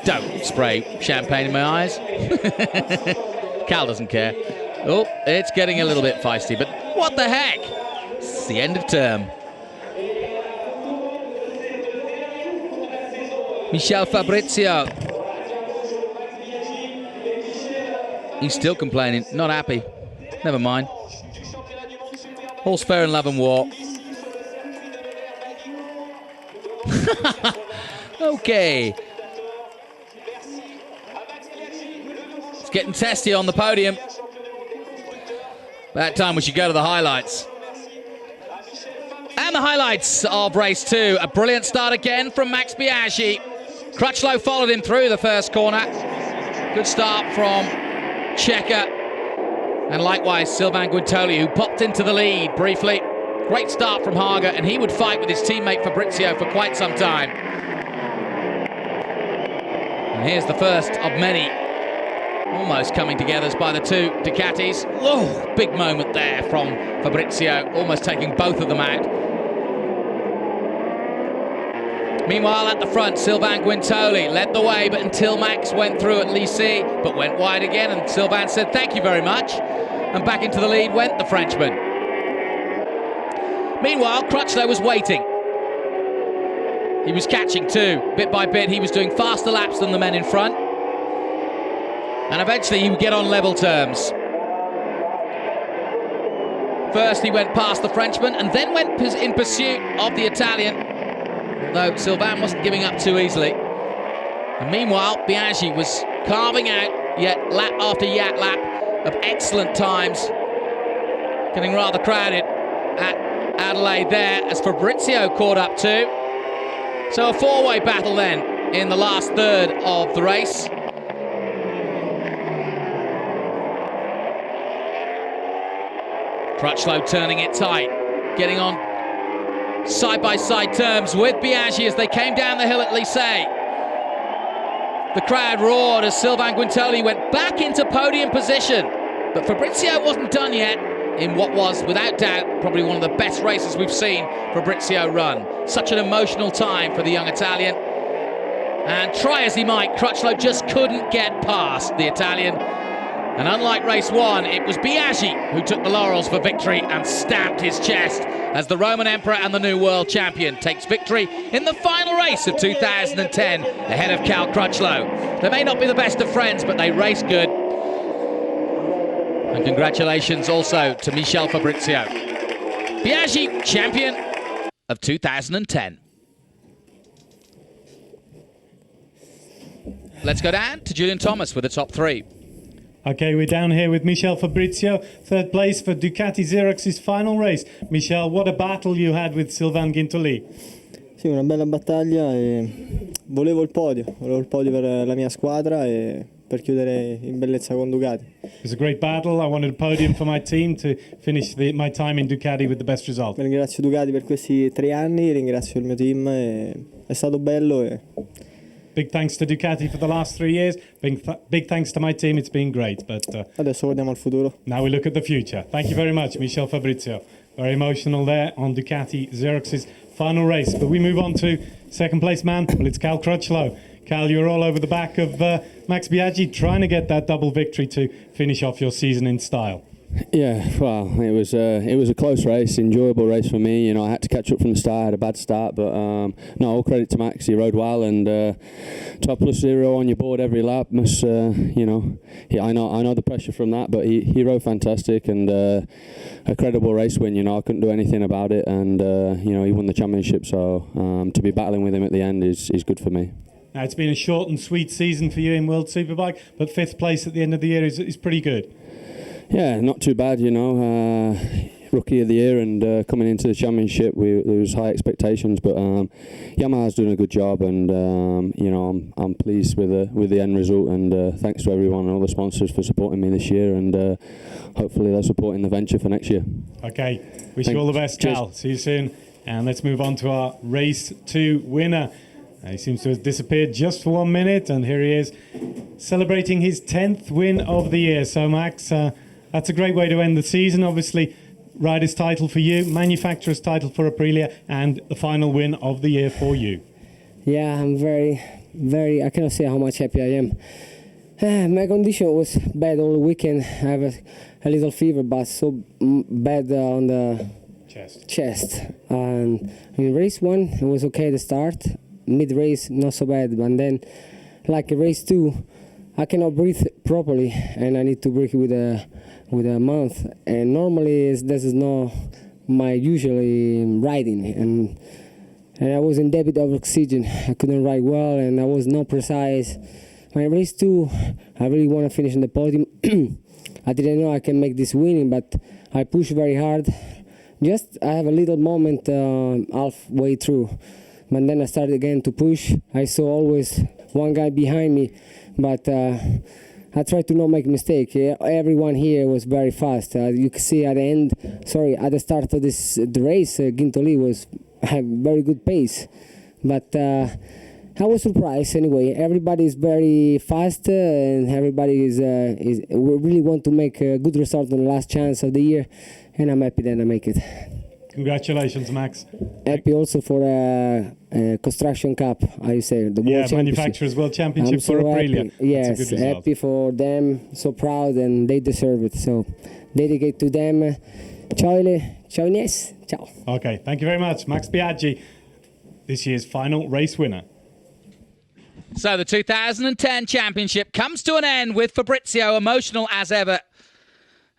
Don't spray champagne in my eyes. Cal doesn't care. Oh, it's getting a little bit feisty, but what the heck? It's the end of term. Michel Fabrizio. He's still complaining, not happy. Never mind. All's fair in love and war. Okay. It's getting testy on the podium. That time we should go to the highlights. And the highlights of race 2. A brilliant start again from Max Biaggi. Crutchlow followed him through the first corner. Good start from Checa. And likewise, Sylvain Guintoli, who popped into the lead briefly. Great start from Haga, and he would fight with his teammate Fabrizio for quite some time. And here's the first of many almost coming together by the two Ducatis. Oh, big moment there from Fabrizio, almost taking both of them out. Meanwhile, at the front, Sylvain Guintoli led the way, but until Max went through at Lisi, but went wide again, and Sylvain said, "Thank you very much." And back into the lead went the Frenchman. Meanwhile, Crutchlow was waiting. He was catching too. Bit by bit, he was doing faster laps than the men in front. And eventually he would get on level terms. First he went past the Frenchman and then went in pursuit of the Italian, although Sylvain wasn't giving up too easily. And meanwhile, Biaggi was carving out yet lap after yet lap of excellent times. Getting rather crowded at Adelaide there as Fabrizio caught up too. So a four-way battle then in the last third of the race. Crutchlow turning it tight, getting on side-by-side terms with Biaggi as they came down the hill at Lycée. The crowd roared as Sylvain Guintoli went back into podium position. But Fabrizio wasn't done yet in what was, without doubt, probably one of the best races we've seen Fabrizio run. Such an emotional time for the young Italian. And try as he might, Crutchlow just couldn't get past the Italian. And unlike race 1, it was Biaggi who took the laurels for victory and stamped his chest as the Roman Emperor and the new world champion takes victory in the final race of 2010 ahead of Cal Crutchlow. They may not be the best of friends, but they race good. And congratulations also to Michel Fabrizio. Biaggi, champion of 2010. Let's go down to Julian Thomas with the top 3. Okay, we're down here with Michel Fabrizio, third place for Ducati Xerox's final race. Michel, what a battle you had with Sylvain Guintoli. Sì, una bella battaglia e volevo il podio per la mia squadra e per chiudere in bellezza con Ducati. It was a great battle. I wanted a podium for my team to finish my time in Ducati with the best result. Ringrazio Ducati per questi 3 anni, ringrazio il mio team, è stato bello e big thanks to Ducati for the last 3 years. Big thanks to my team. It's been great. But adesso guardiamo al futuro. Now we look at the future. Thank you very much, Michel Fabrizio. Very emotional there on Ducati Xerox's final race. But we move on to second place man. Well, it's Cal Crutchlow. Cal, you're all over the back of Max Biaggi, trying to get that double victory to finish off your season in style. Yeah, well, it was a close race, enjoyable race for me. You know, I had to catch up from the start. I had a bad start, but no, all credit to Max. He rode well, and top plus 0 on your board every lap must, you know, I know the pressure from that, but he rode fantastic and a credible race win. You know, I couldn't do anything about it, and you know, he won the championship. So to be battling with him at the end is good for me. Now, it's been a short and sweet season for you in World Superbike, but 5th place at the end of the year is pretty good. Yeah, not too bad, you know. Rookie of the year and coming into the championship, there was high expectations, but Yamaha's doing a good job, and you know, I'm pleased with the end result, and thanks to everyone and all the sponsors for supporting me this year, and hopefully they're supporting the venture for next year. Okay, wish you all the best, Cal. See you soon, and let's move on to our race 2 winner. He seems to have disappeared just for 1 minute, and here he is, celebrating his 10th win of the year. So, Max, that's a great way to end the season. Obviously, rider's title for you, manufacturer's title for Aprilia, and the final win of the year for you. Yeah, I'm very, I cannot say how much happy I am. My condition was bad all weekend. I have a little fever, but so bad on the chest. And in race 1, it was okay to start. Mid-race, not so bad. And then, like race 2, I cannot breathe properly, and I need to breathe with a mouth. And normally, this is not my usually riding. And I was in debit of oxygen. I couldn't ride well, and I was not precise. My race 2, I really want to finish in the podium. I didn't know I can make this winning, but I pushed very hard. Just I have a little moment halfway through. But then I started again to push. I saw always one guy behind me, but I tried to not make a mistake. Everyone here was very fast. You can see at the end, at the start of the race, Guintoli had very good pace. But I was surprised anyway. Everybody is very fast, and everybody we really want to make a good result on the last chance of the year, and I'm happy that I make it. Congratulations, Max. Happy also for Construction Cup, I say, the World Championship. Manufacturers World Championship for Aprilia. Yes, happy for them, so proud, and they deserve it. So, dedicate to them. Ciao Ines. Ciao. Okay, thank you very much. Max Biaggi, this year's final race winner. So the 2010 championship comes to an end with Fabrizio emotional as ever.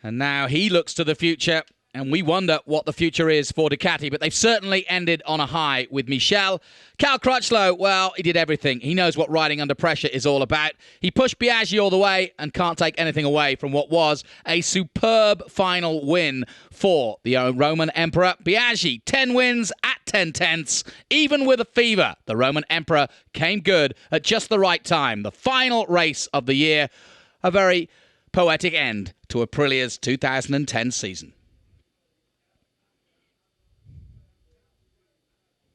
And now he looks to the future. And we wonder what the future is for Ducati, but they've certainly ended on a high with Michel. Cal Crutchlow, well, he did everything. He knows what riding under pressure is all about. He pushed Biaggi all the way and can't take anything away from what was a superb final win for the Roman Emperor. Biaggi, 10 wins at 10/10ths, even with a fever. The Roman Emperor came good at just the right time. The final race of the year, a very poetic end to Aprilia's 2010 season.